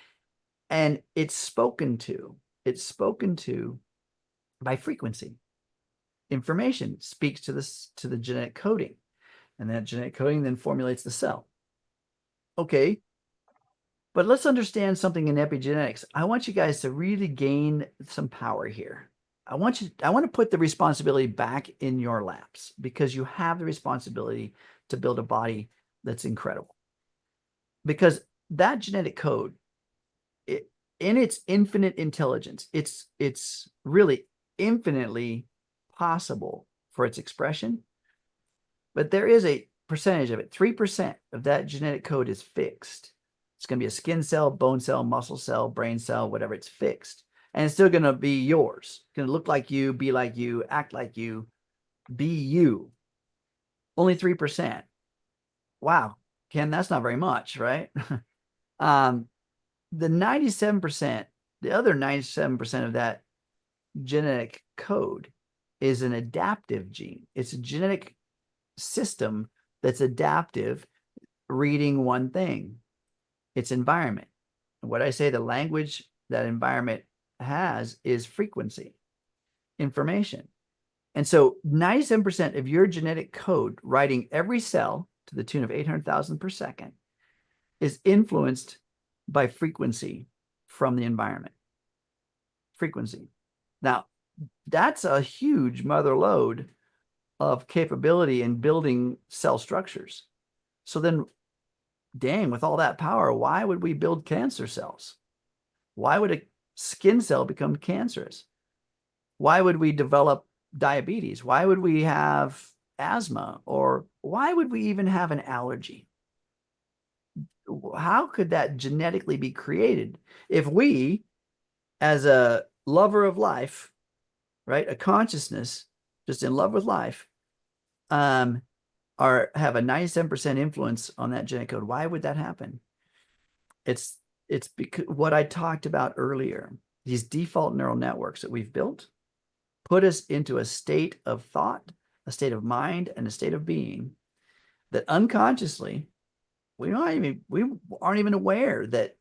And it's spoken to. It's spoken to by frequency. Information speaks to the genetic coding, and that genetic coding then formulates the cell. Okay, but let's understand something in epigenetics. I want you guys to really gain some power here. I want to put the responsibility back in your laps because you have the responsibility to build a body that's incredible. Because that genetic code, in its infinite intelligence, it's really infinitely possible for its expression, but there is a percentage of it. 3% of that genetic code is fixed. It's going to be a skin cell, bone cell, muscle cell, brain cell, whatever. It's fixed. And it's still going to be yours. It's going to look like you, be like you, act like you, be you. Only 3%. Wow, Ken, that's not very much, right? The 97%, the other 97% of that genetic code is an adaptive gene. It's a genetic system that's adaptive, reading one thing, its environment. And what I say, the language that environment has is frequency, information. And so 97% of your genetic code writing every cell to the tune of 800,000 per second is influenced by frequency from the environment. Frequency. Now, that's a huge mother lode of capability in building cell structures. So then, dang, with all that power, why would we build cancer cells? Why would a skin cell become cancerous? Why would we develop diabetes? Why would we have asthma? Or why would we even have an allergy? How could that genetically be created if we, as a lover of life, right, a consciousness just in love with life, have a 97% influence on that genetic code? Why would that happen? It's because what I talked about earlier, these default neural networks that we've built put us into a state of thought, a state of mind, and a state of being that unconsciously we aren't even aware that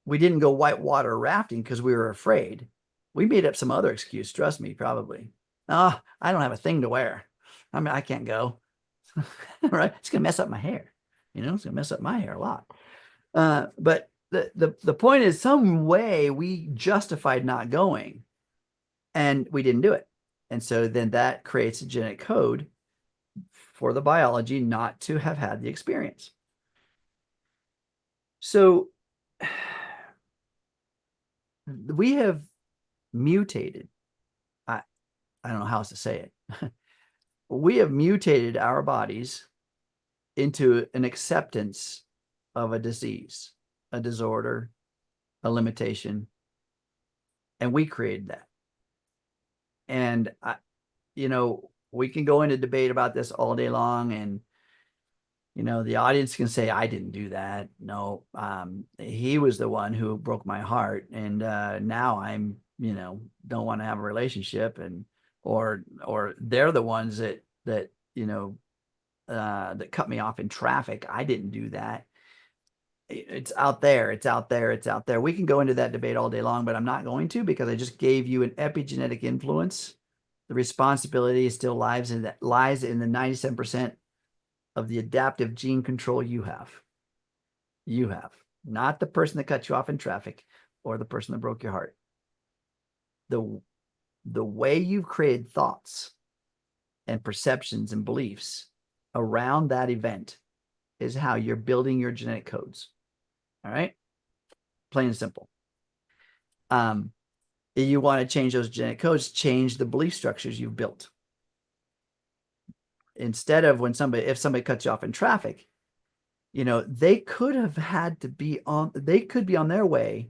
we didn't go whitewater rafting because we were afraid. We made up some other excuse, trust me, probably. Oh, I don't have a thing to wear. I mean, I can't go. Right? It's gonna mess up my hair. It's gonna mess up my hair a lot. But the point is, some way we justified not going, and we didn't do it. And so then that creates a genetic code for the biology not to have had the experience. So we have mutated. I don't know how else to say it. We have mutated our bodies into an acceptance of a disease, a disorder, a limitation, and we created that. And we can go into debate about this all day long, and the audience can say, I didn't do that. No, he was the one who broke my heart, and now I'm don't want to have a relationship, and or they're the ones that that cut me off in traffic. I didn't do that. It's out there. It's out there. It's out there. We can go into that debate all day long, but I'm not going to, because I just gave you an epigenetic influence. The responsibility still lies in the 97% of the adaptive gene control you have. You have, not the person that cut you off in traffic or the person that broke your heart. The way you've created thoughts and perceptions and beliefs around that event is how you're building your genetic codes. All right. Plain and simple. You want to change those genetic codes, change the belief structures you've built. Instead of if somebody cuts you off in traffic, they could be on their way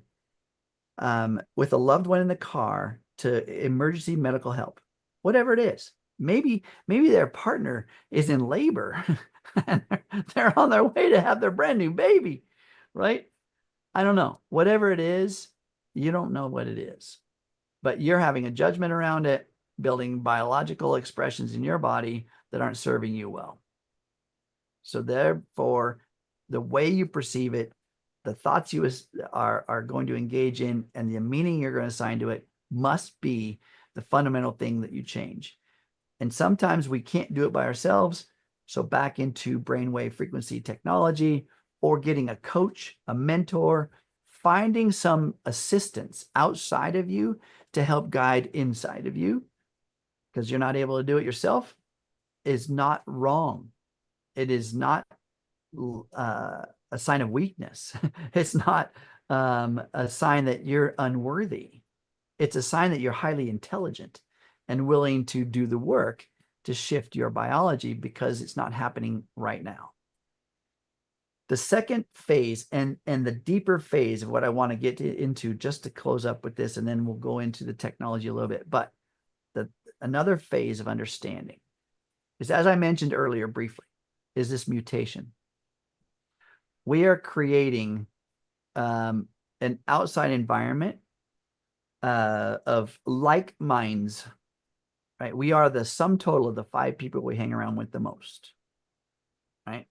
with a loved one in the car to emergency medical help, whatever it is. Maybe their partner is in labor and they're on their way to have their brand new baby, right? I don't know. Whatever it is, you don't know what it is, but you're having a judgment around it, building biological expressions in your body that aren't serving you well. So therefore, the way you perceive it, the thoughts you are going to engage in, and the meaning you're going to assign to it must be the fundamental thing that you change. And sometimes we can't do it by ourselves. So back into brainwave frequency technology, or getting a coach, a mentor, finding some assistance outside of you to help guide inside of you, because you're not able to do it yourself, is not wrong. It is not a sign of weakness. It's not a sign that you're unworthy. It's a sign that you're highly intelligent and willing to do the work to shift your biology, because it's not happening right now. The second phase and the deeper phase of what I want to get into, just to close up with this, and then we'll go into the technology a little bit, but another phase of understanding is, as I mentioned earlier briefly, is this mutation. We are creating an outside environment of like minds, right? We are the sum total of the 5 people we hang around with the most, right?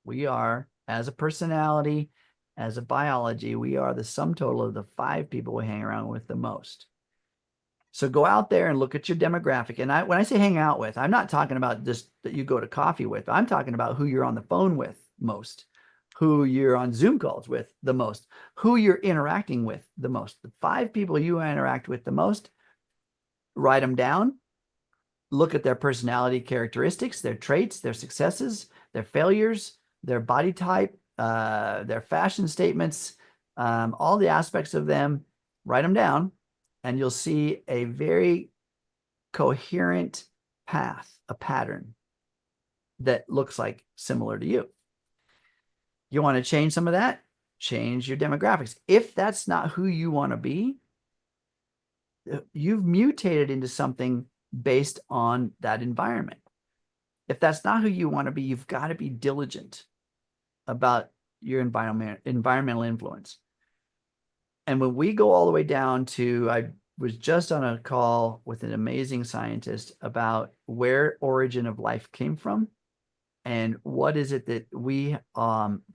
We are, as a personality, as a biology, we are the sum total of the 5 people we hang around with the most. So go out there and look at your demographic. And when I say hang out with, I'm not talking about just that you go to coffee with. I'm talking about who you're on the phone with most, who you're on Zoom calls with the most, who you're interacting with the most. The 5 people you interact with the most, write them down, look at their personality characteristics, their traits, their successes, their failures, their body type, their fashion statements, all the aspects of them, write them down, and you'll see a very coherent path, a pattern that looks like similar to you. You want to change some of that? Change your demographics. If that's not who you want to be, you've mutated into something based on that environment. If that's not who you want to be, you've got to be diligent about your environmental influence. And when we go all the way down to, I was just on a call with an amazing scientist about where origin of life came from and what is it that we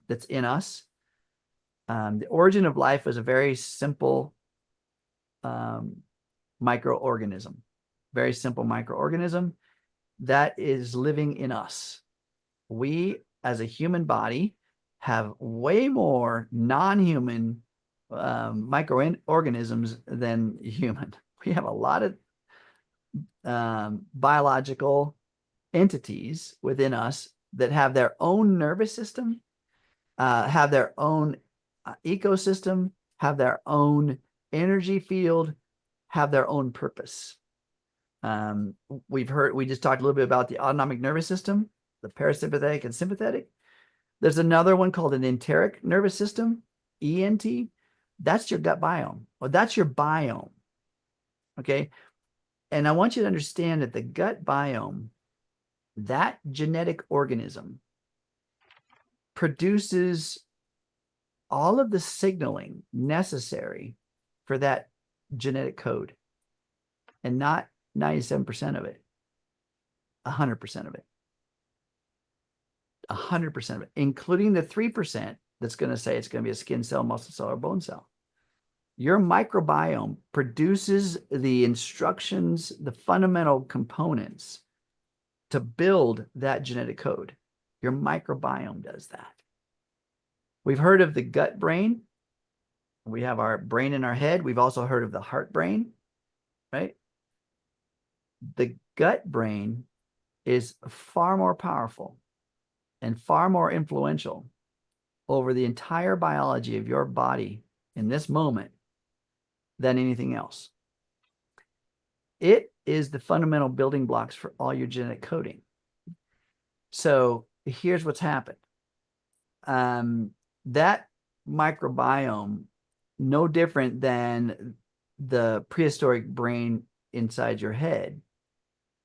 that's in us. The origin of life is a very simple microorganism, very simple microorganism that is living in us. We, as a human body, have way more non-human microorganisms than human. We have a lot of biological entities within us that have their own nervous system, have their own ecosystem, have their own energy field, have their own purpose. We just talked a little bit about the autonomic nervous system, the parasympathetic and sympathetic. There's another one called an enteric nervous system, ENT. That's your gut biome. Well, that's your biome. Okay. And I want you to understand that the gut biome, that genetic organism, produces all of the signaling necessary for that genetic code, and not 97% of it, 100% of it. 100% of it, including the 3% that's going to say it's going to be a skin cell, muscle cell, or bone cell. Your microbiome produces the instructions, the fundamental components to build that genetic code. Your microbiome does that. We've heard of the gut brain. We have our brain in our head. We've also heard of the heart brain, right? The gut brain is far more powerful and far more influential over the entire biology of your body in this moment than anything else. It is the fundamental building blocks for all your genetic coding. So here's what's happened. That microbiome, no different than the prehistoric brain inside your head,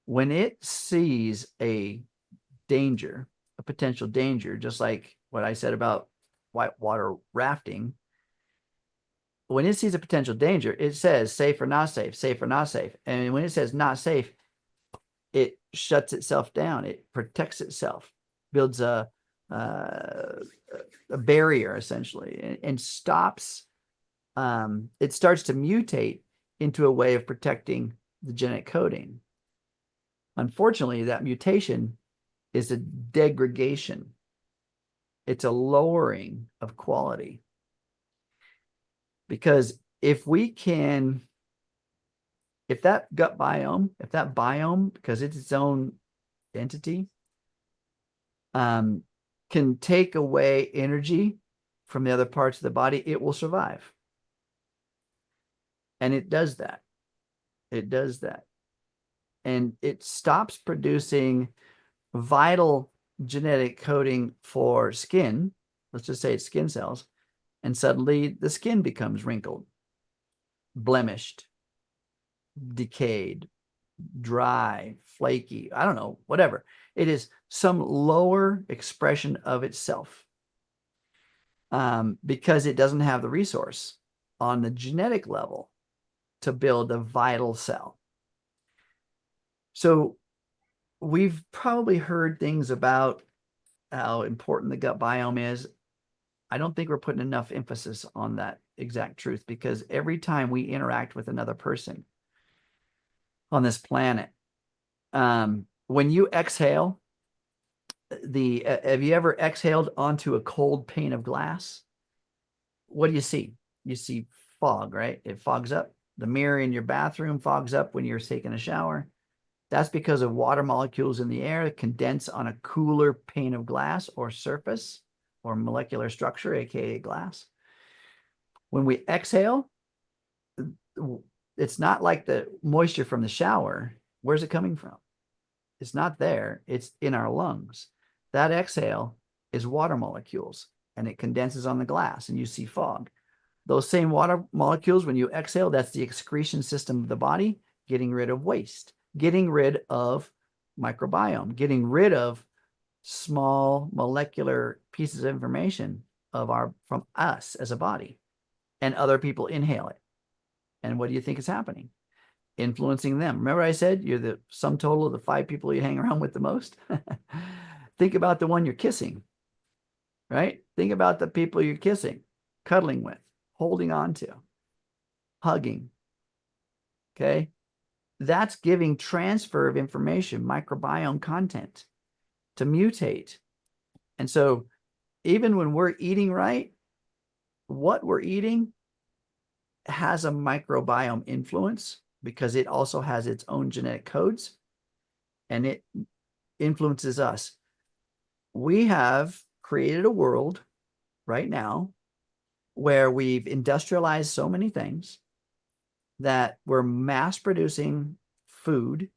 when it sees a danger, a potential danger, just like what I said about whitewater rafting, when it sees a potential danger, it says safe or not safe, safe or not safe. And when it says not safe, it shuts itself down. It protects itself, builds a barrier essentially, and stops. It starts to mutate into a way of protecting the genetic coding. Unfortunately, that mutation is a degradation. It's a lowering of quality. Because if that gut biome, if that biome, because it's its own entity, can take away energy from the other parts of the body, it will survive. And it does that. It does that. And it stops producing vital genetic coding for skin. Let's just say it's skin cells. And suddenly the skin becomes wrinkled, blemished, decayed, dry, flaky. I don't know, whatever. It is some lower expression of itself because it doesn't have the resource on the genetic level to build a vital cell. So we've probably heard things about how important the gut biome is. I don't think we're putting enough emphasis on that exact truth, because every time we interact with another person on this planet, when you exhale, have you ever exhaled onto a cold pane of glass? What do you see? You see fog, right? It fogs up. The mirror in your bathroom fogs up when you're taking a shower. That's because of water molecules in the air that condense on a cooler pane of glass or surface or molecular structure, aka glass. When we exhale, it's not like the moisture from the shower. Where's it coming from? It's not there. It's in our lungs. That exhale is water molecules, and it condenses on the glass, and you see fog. Those same water molecules, when you exhale, that's the excretion system of the body, getting rid of waste, getting rid of microbiome, getting rid of small molecular pieces of information from us as a body, and other people inhale it. And what do you think is happening? Influencing them. Remember I said you're the sum total of the 5 people you hang around with the most? Think about the one you're kissing, right? Think about the people you're kissing, cuddling with, holding on to, hugging. Okay? That's giving transfer of information, microbiome content to mutate. And so even when we're eating right, what we're eating has a microbiome influence, because it also has its own genetic codes, and it influences us. We have created a world right now where we've industrialized so many things that we're mass producing food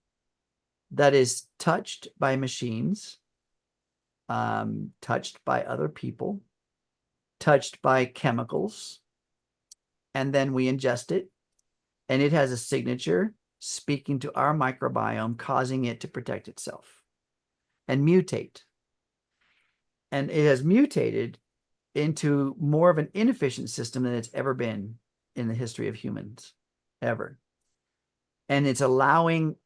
that is touched by machines, touched by other people, touched by chemicals, and then we ingest it, and it has a signature speaking to our microbiome, causing it to protect itself and mutate. And it has mutated into more of an inefficient system than it's ever been in the history of humans, ever. And it's allowing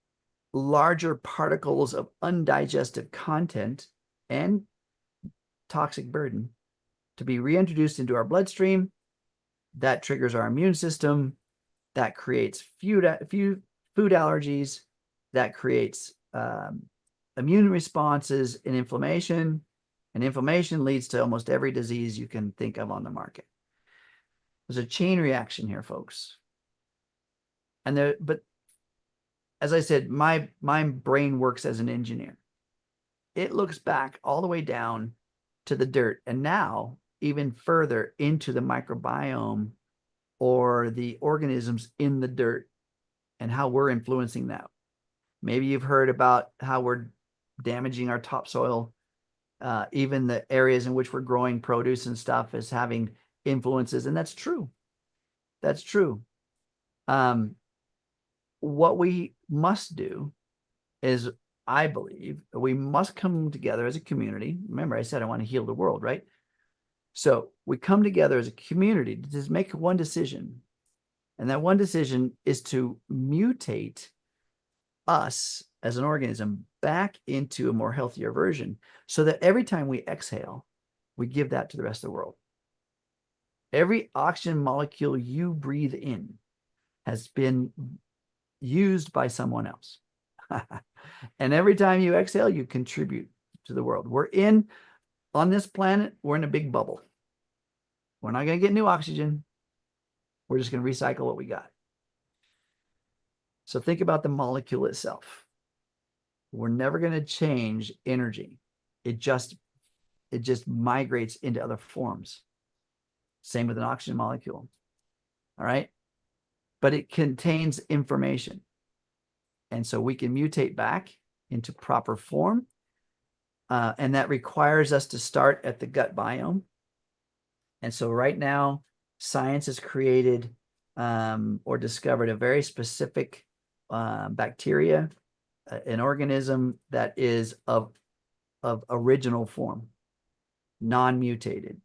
larger particles of undigested content and toxic burden to be reintroduced into our bloodstream. That triggers our immune system. That creates food allergies. That creates immune responses and inflammation. And inflammation leads to almost every disease you can think of on the market. There's a chain reaction here, folks. But as I said, my brain works as an engineer. It looks back all the way down to the dirt. And now even further into the microbiome or the organisms in the dirt and how we're influencing that. Maybe you've heard about how we're damaging our topsoil. Even the areas in which we're growing produce and stuff is having influences, and that's true. That's true. What we must do is, I believe, we must come together as a community. Remember, I said I want to heal the world, right? So we come together as a community to just make one decision. And that one decision is to mutate us as an organism back into a more healthier version so that every time we exhale, we give that to the rest of the world. Every oxygen molecule you breathe in has been used by someone else. And every time you exhale, you contribute to the world. On this planet, we're in a big bubble. We're not going to get new oxygen. We're just going to recycle what we got. So think about the molecule itself. We're never going to change energy. It just migrates into other forms. Same with an oxygen molecule. All right. But it contains information. And so we can mutate back into proper form. And that requires us to start at the gut biome. And so right now, science has created or discovered a very specific bacteria, an organism that is of original form, non-mutated,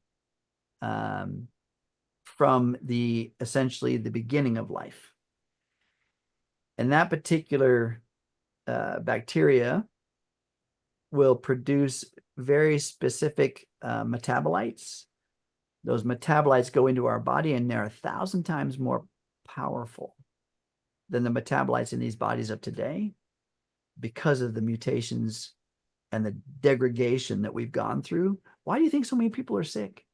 from essentially the beginning of life. And that particular bacteria will produce very specific metabolites. Those metabolites go into our body, and they're 1,000 times more powerful than the metabolites in these bodies of today because of the mutations and the degradation that we've gone through. Why do you think so many people are sick?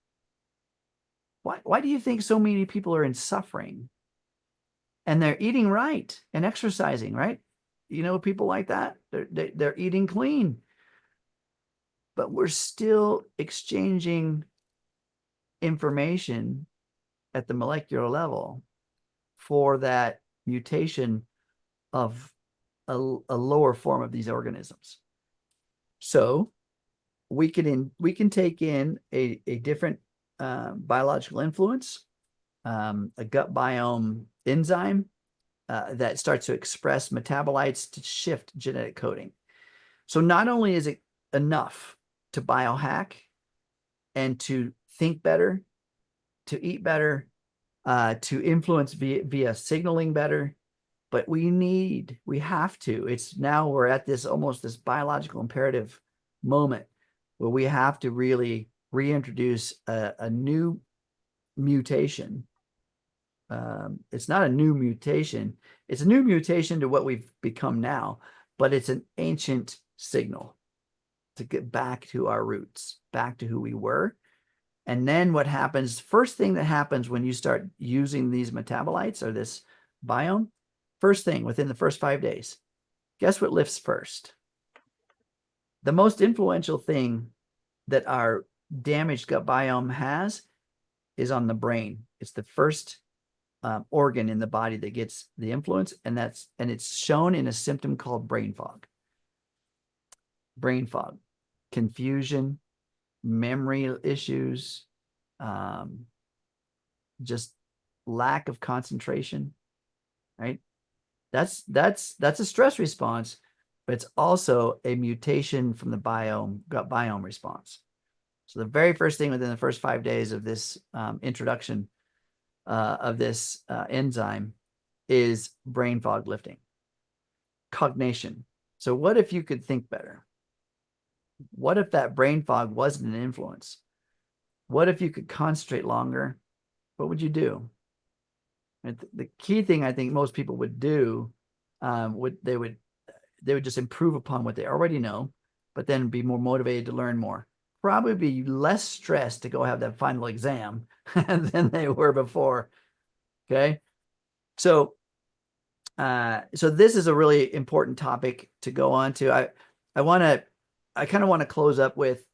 Why do you think so many people are in suffering? And they're eating right and exercising, right? You know, people like that, they're eating clean. But we're still exchanging information at the molecular level for that mutation of a lower form of these organisms. So we can take in a different biological influence, a gut biome enzyme that starts to express metabolites to shift genetic coding. So not only is it enough to biohack and to think better, to eat better, to influence via signaling better, but we have to. We're at this almost this biological imperative moment where we have to really reintroduce a new mutation. It's not a new mutation. It's a new mutation to what we've become now, but it's an ancient signal to get back to our roots, back to who we were. And then what happens, first thing that happens when you start using these metabolites or this biome, first thing within the first 5 days, guess what lifts first? The most influential thing that our damaged gut biome has is on the brain. It's the first organ in the body that gets the influence, and it's shown in a symptom called brain fog. Brain fog, confusion, memory issues, just lack of concentration, right? That's a stress response, but it's also a mutation from the gut biome response. So the very first thing within the first 5 days of this introduction of this enzyme is brain fog lifting. Cognition. So what if you could think better? What if that brain fog wasn't an influence? What if you could concentrate longer? What would you do? And the key thing I think most people would do, they would just improve upon what they already know, but then be more motivated to learn more. Probably be less stressed to go have that final exam than they were before. Okay. So this is a really important topic to go on to. I kind of want to close up with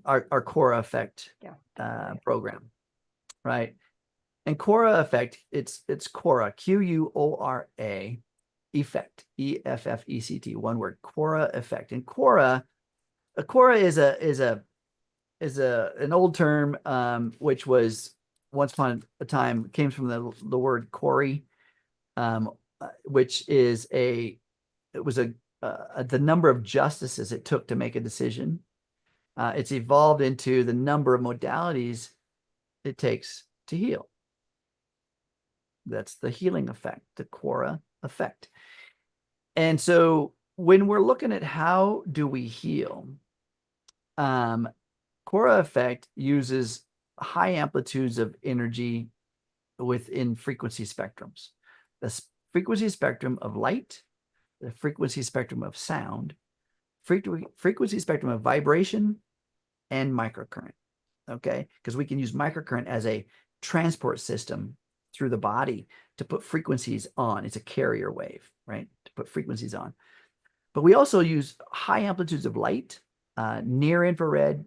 our QUORAeffect Yeah, definitely. program, right? And QUORAeffect, it's QUORA, QUORA effect, EFFECT, one word, QUORAeffect. And QUORA is an old term, which was once upon a time came from the word quarry, which is it was the number of justices it took to make a decision. It's evolved into the number of modalities it takes to heal. That's the healing effect, the QUORA effect. And so when we're looking at how do we heal, QUORAeffect uses high amplitudes of energy within frequency spectrums. The frequency spectrum of light, the frequency spectrum of sound, frequency spectrum of vibration, and microcurrent. Okay, because we can use microcurrent as a transport system through the body to put frequencies on. It's a carrier wave, right? To put frequencies on. But we also use high amplitudes of light, near infrared,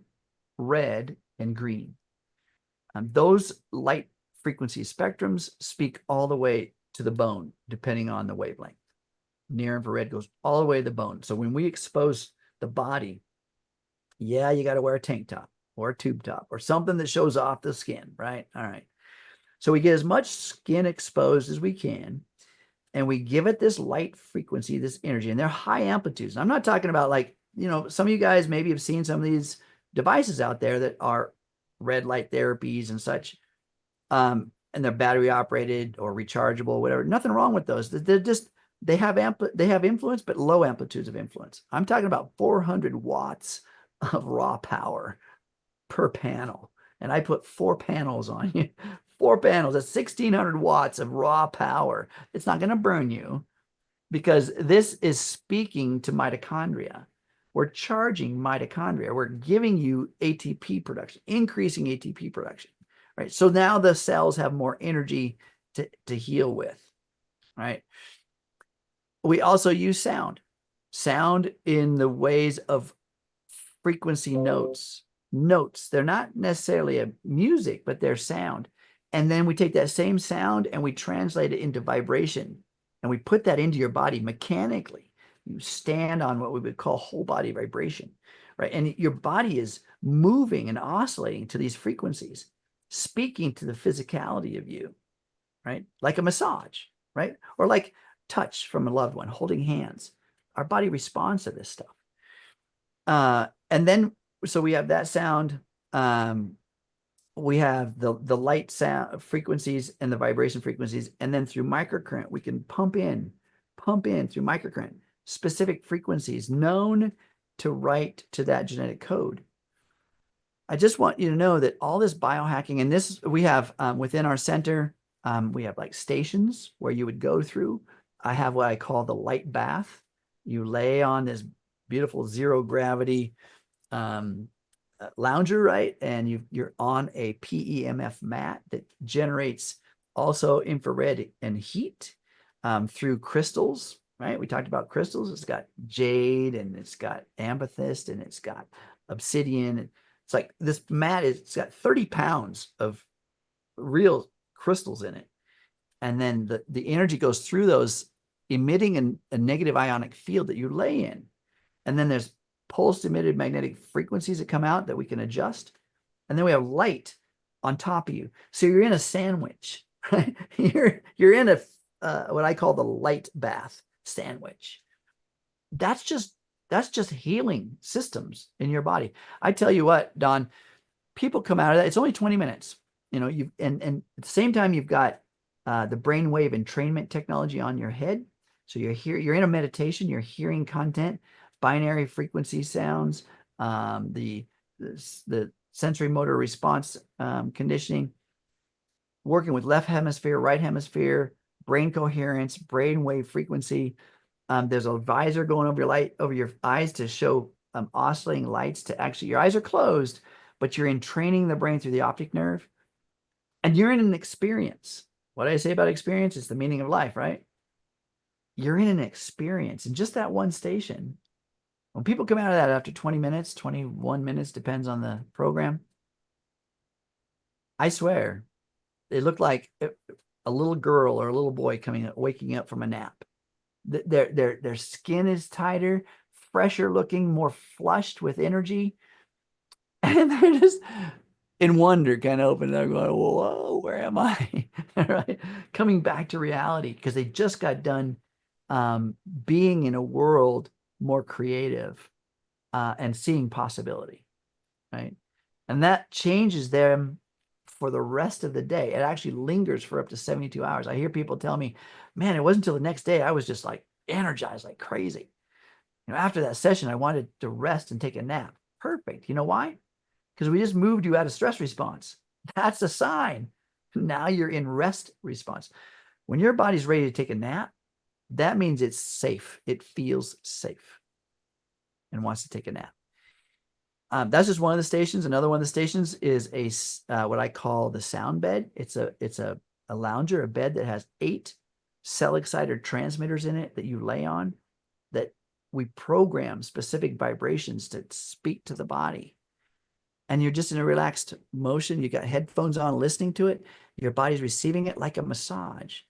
red, and green. Those light frequency spectrums speak all the way to the bone, depending on the wavelength. Near infrared goes all the way to the bone. So when we expose the body, yeah, you got to wear a tank top or a tube top or something that shows off the skin, right? All right. So we get as much skin exposed as we can, and we give it this light frequency, this energy, and they're high amplitudes. I'm not talking about like, some of you guys maybe have seen some of these devices out there that are red light therapies and such, and they're battery operated or rechargeable, whatever. Nothing wrong with those. They have influence, but low amplitudes of influence. I'm talking about 400 watts of raw power per panel. And I put 4 panels on you. 4 panels, that's 1,600 watts of raw power. It's not going to burn you because this is speaking to mitochondria. We're charging mitochondria. We're giving you ATP production, increasing ATP production, right? So now the cells have more energy to heal with, right? We also use sound in the ways of frequency notes. They're not necessarily a music, but they're sound. And then we take that same sound and we translate it into vibration, and we put that into your body mechanically. You stand on what we would call whole body vibration, right? And your body is moving and oscillating to these frequencies, speaking to the physicality of you, right? Like a massage, right? Or like touch from a loved one, holding hands. Our body responds to this stuff. And then, so we have that sound. We have the light sound frequencies and the vibration frequencies. And then through microcurrent, we can pump in through microcurrent specific frequencies known to write to that genetic code. I just want you to know that all this biohacking, and this we have within our center, we have like stations where you would go through. I have what I call the light bath. You lay on this beautiful zero gravity lounger, right? And you're on a PEMF mat that generates also infrared and heat through crystals, right? We talked about crystals. It's got jade and it's got amethyst and it's got obsidian. It's like this mat it's got 30 pounds of real crystals in it. And then the energy goes through those, emitting a negative ionic field that you lay in. And then there's pulse emitted magnetic frequencies that come out that we can adjust. And then we have light on top of you. So you're in a sandwich, right? You're in a what I call the light bath sandwich. That's just healing systems in your body. I tell you what, Don, people come out of that. It's only 20 minutes. And at the same time, you've got the brainwave entrainment technology on your head. So you're in a meditation, you're hearing content, binary frequency sounds, the sensory motor response conditioning, working with left hemisphere, right hemisphere, brain coherence, brain wave frequency. There's a visor going over your eyes to show oscillating lights to actually, your eyes are closed, but you're entraining the brain through the optic nerve. And you're in an experience. What did I say about experience? It's the meaning of life, right? You're in an experience. And just that one station, When people come out of that after 20 minutes, 21 minutes, depends on the program, I swear, they look like a little girl or a little boy waking up from a nap. Their skin is tighter, fresher looking, more flushed with energy. And they're just in wonder, kind of open. They're going, whoa, where am I? Right? Coming back to reality because they just got done being in a world more creative and seeing possibility, right? And that changes them for the rest of the day. It actually lingers for up to 72 hours. I hear people tell me, man, it wasn't until the next day I was just like energized like crazy. After that session, I wanted to rest and take a nap. Perfect. You know why? Because we just moved you out of stress response. That's a sign. Now you're in rest response. When your body's ready to take a nap, that means it's safe. It feels safe and wants to take a nap. That's just one of the stations. Another one of the stations is what I call the sound bed. It's a lounger, a bed that has 8 cell exciter transmitters in it that you lay on, that we program specific vibrations to speak to the body. And you're just in a relaxed motion. You got headphones on, listening to it. Your body's receiving it like a massage.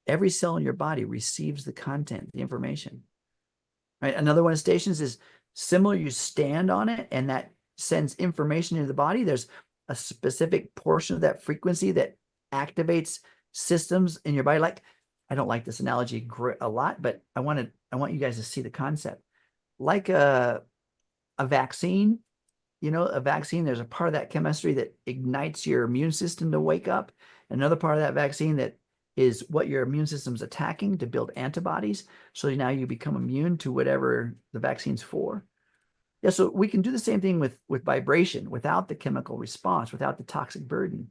Every cell in your body receives the content, the information. Right. Another one of the stations is similar. You stand on it, and that sends information into the body. There's a specific portion of that frequency that activates systems in your body. Like, I don't like this analogy a lot, but I want you guys to see the concept. Like a vaccine, a vaccine, there's a part of that chemistry that ignites your immune system to wake up. Another part of that vaccine that is what your immune system's attacking to build antibodies. So now you become immune to whatever the vaccine's for. Yeah, so we can do the same thing with vibration without the chemical response, without the toxic burden.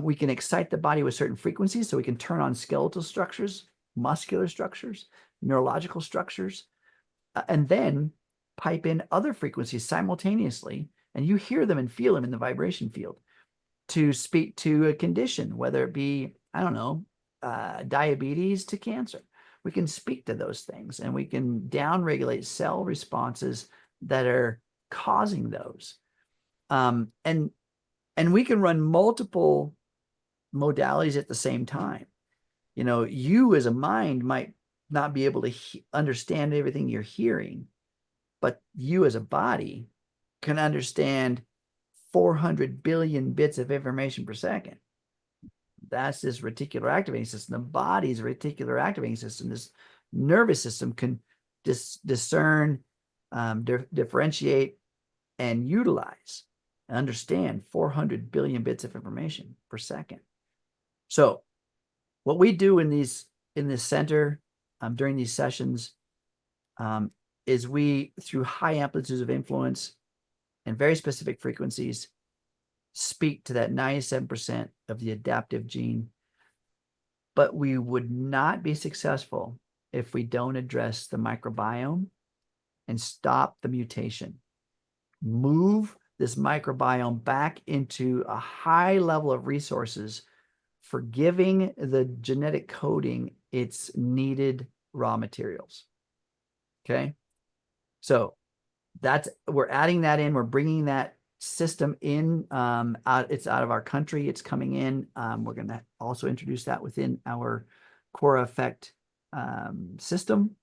We can excite the body with certain frequencies, so we can turn on skeletal structures, muscular structures, neurological structures, and then pipe in other frequencies simultaneously, and you hear them and feel them in the vibration field to speak to a condition, whether it be, I don't know, diabetes to cancer. We can speak to those things, and we can downregulate cell responses that are causing those. And we can run multiple modalities at the same time. You as a mind might not be able to understand everything you're hearing, but you as a body can understand 400 billion bits of information per second. That's this reticular activating system. The body's reticular activating system, this nervous system, can discern, differentiate, and utilize and understand 400 billion bits of information per second. So what we do in this center during these sessions is we, through high amplitudes of influence and very specific frequencies, speak to that 97% of the adaptive gene. But we would not be successful if we don't address the microbiome and stop the mutation. Move this microbiome back into a high level of resources for giving the genetic coding its needed raw materials. Okay. So we're adding that in. We're bringing that system in. It's out of our country. It's coming in. We're going to also introduce that within our QUORAeffect system.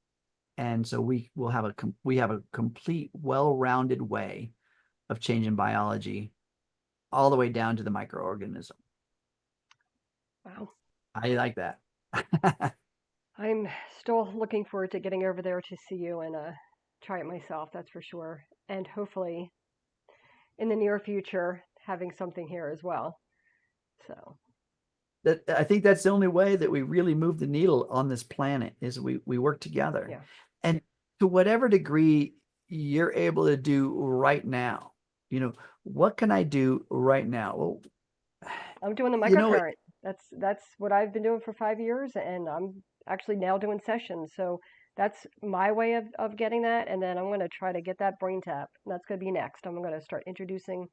And so we have a complete, well-rounded way of changing biology all the way down to the microorganism. Wow. I like that. I'm still looking forward to getting over there to see you and try it myself, that's for sure. And hopefully in the near future, having something here as well. So I think that's the only way that we really move the needle on this planet, is we work together. yeah. And to whatever degree you're able to do right now, what can I do right now? Well, I'm doing the microcurrent. That's what I've been doing for 5 years, and I'm actually now doing sessions. So that's my way of getting that, and then I'm going to try to get that brain tap. And that's going to be next. I'm going to start introducing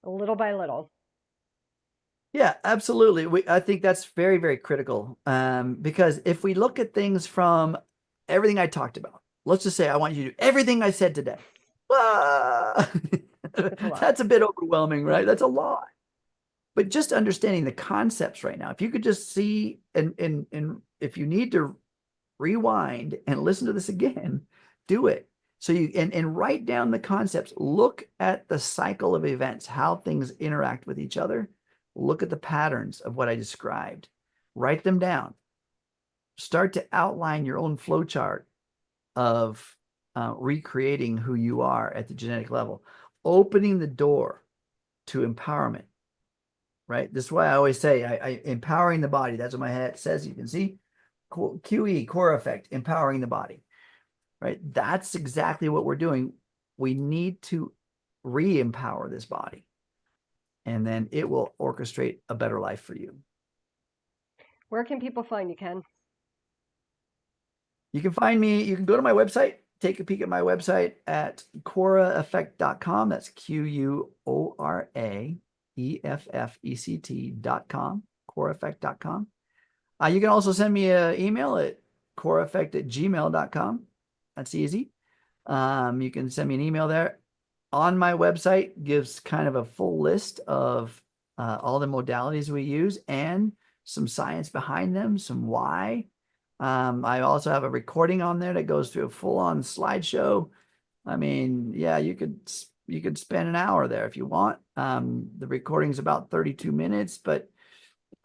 little by little. Yeah, absolutely. I think that's very, very critical, because if we look at things from everything I talked about, let's just say I want you to do everything I said today. Ah! It's a lot. That's a bit overwhelming, right? That's a lot. But just understanding the concepts right now, if you could just see and if you need to rewind and listen to this again, do it. So you and write down the concepts. Look at the cycle of events, how things interact with each other. Look at the patterns of what I described. Write them down. Start to outline your own flowchart of recreating who you are at the genetic level, opening the door to empowerment. Right. This is why I always say I empowering the body. That's what my head says. You can see QE, QUORAeffect, empowering the body. Right. That's exactly what we're doing. We need to re-empower this body, and then it will orchestrate a better life for you. Where can people find you, Ken? You can find me, you can go to my website, take a peek at my website at QUORAeffect.com. That's QUORAEFFECT.com, QUORAeffect.com. You can also send me an email at QUORAeffect@gmail.com. That's easy. You can send me an email there. On my website gives kind of a full list of all the modalities we use and some science behind them, some why. I also have a recording on there that goes through a full-on slideshow. I mean, yeah, you could spend an hour there if you want. The recording's about 32 minutes, but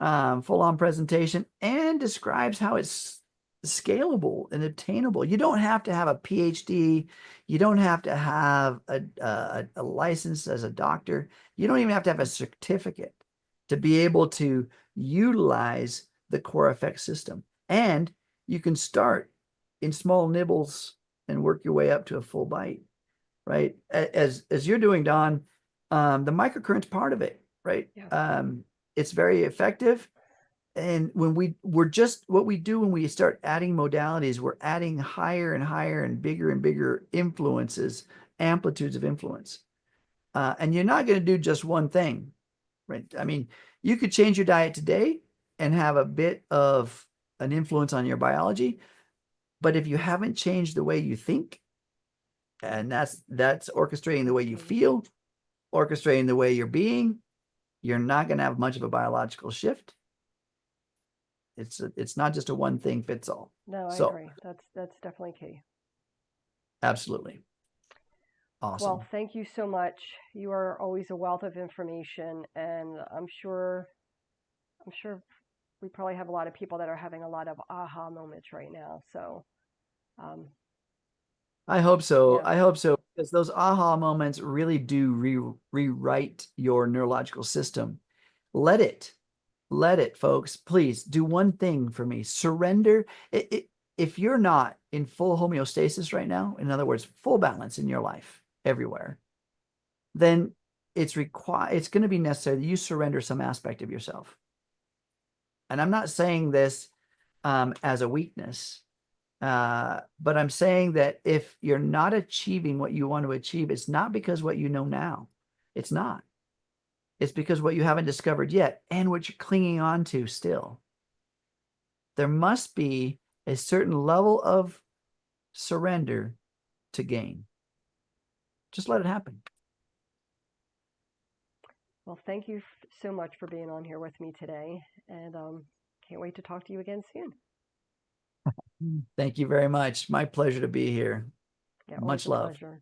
full-on presentation, and describes how it's scalable and obtainable. You don't have to have a PhD. You don't have to have a license as a doctor. You don't even have to have a certificate to be able to utilize the QUORAeffect system. And you can start in small nibbles and work your way up to a full bite, right? As you're doing, Don, the microcurrent's part of it, right? Yeah. It's very effective. And when we're just what we do when we start adding modalities, we're adding higher and higher and bigger influences, amplitudes of influence. And you're not going to do just one thing, right? I mean, you could change your diet today and have a bit of an influence on your biology. But if you haven't changed the way you think, and that's orchestrating the way you feel, orchestrating the way you're being, you're not going to have much of a biological shift. It's not just a one thing fits all. No, I So agree. That's definitely key. absolutely Well, awesome. thank you so much. You are always a wealth of information, and I'm sure we probably have a lot of people that are having a lot of aha moments right now. So, um, I hope so. yeah, I hope so, because those aha moments really do rewrite your neurological system. Let it, let it, folks. Please do one thing for me. Surrender. If you're not in full homeostasis right now, in other words, full balance in your life everywhere, then it's going to be necessary that you surrender some aspect of yourself. And I'm not saying this as a weakness. But I'm saying that if you're not achieving what you want to achieve, it's not because what you know now. It's not. It's because what you haven't discovered yet and what you're clinging on to still. There must be a certain level of surrender to gain. Just let it happen. well, thank you so much for being on here with me today, and can't wait to talk to you again soon. Thank you very much. My pleasure to be here. Yeah, always Much a love. pleasure.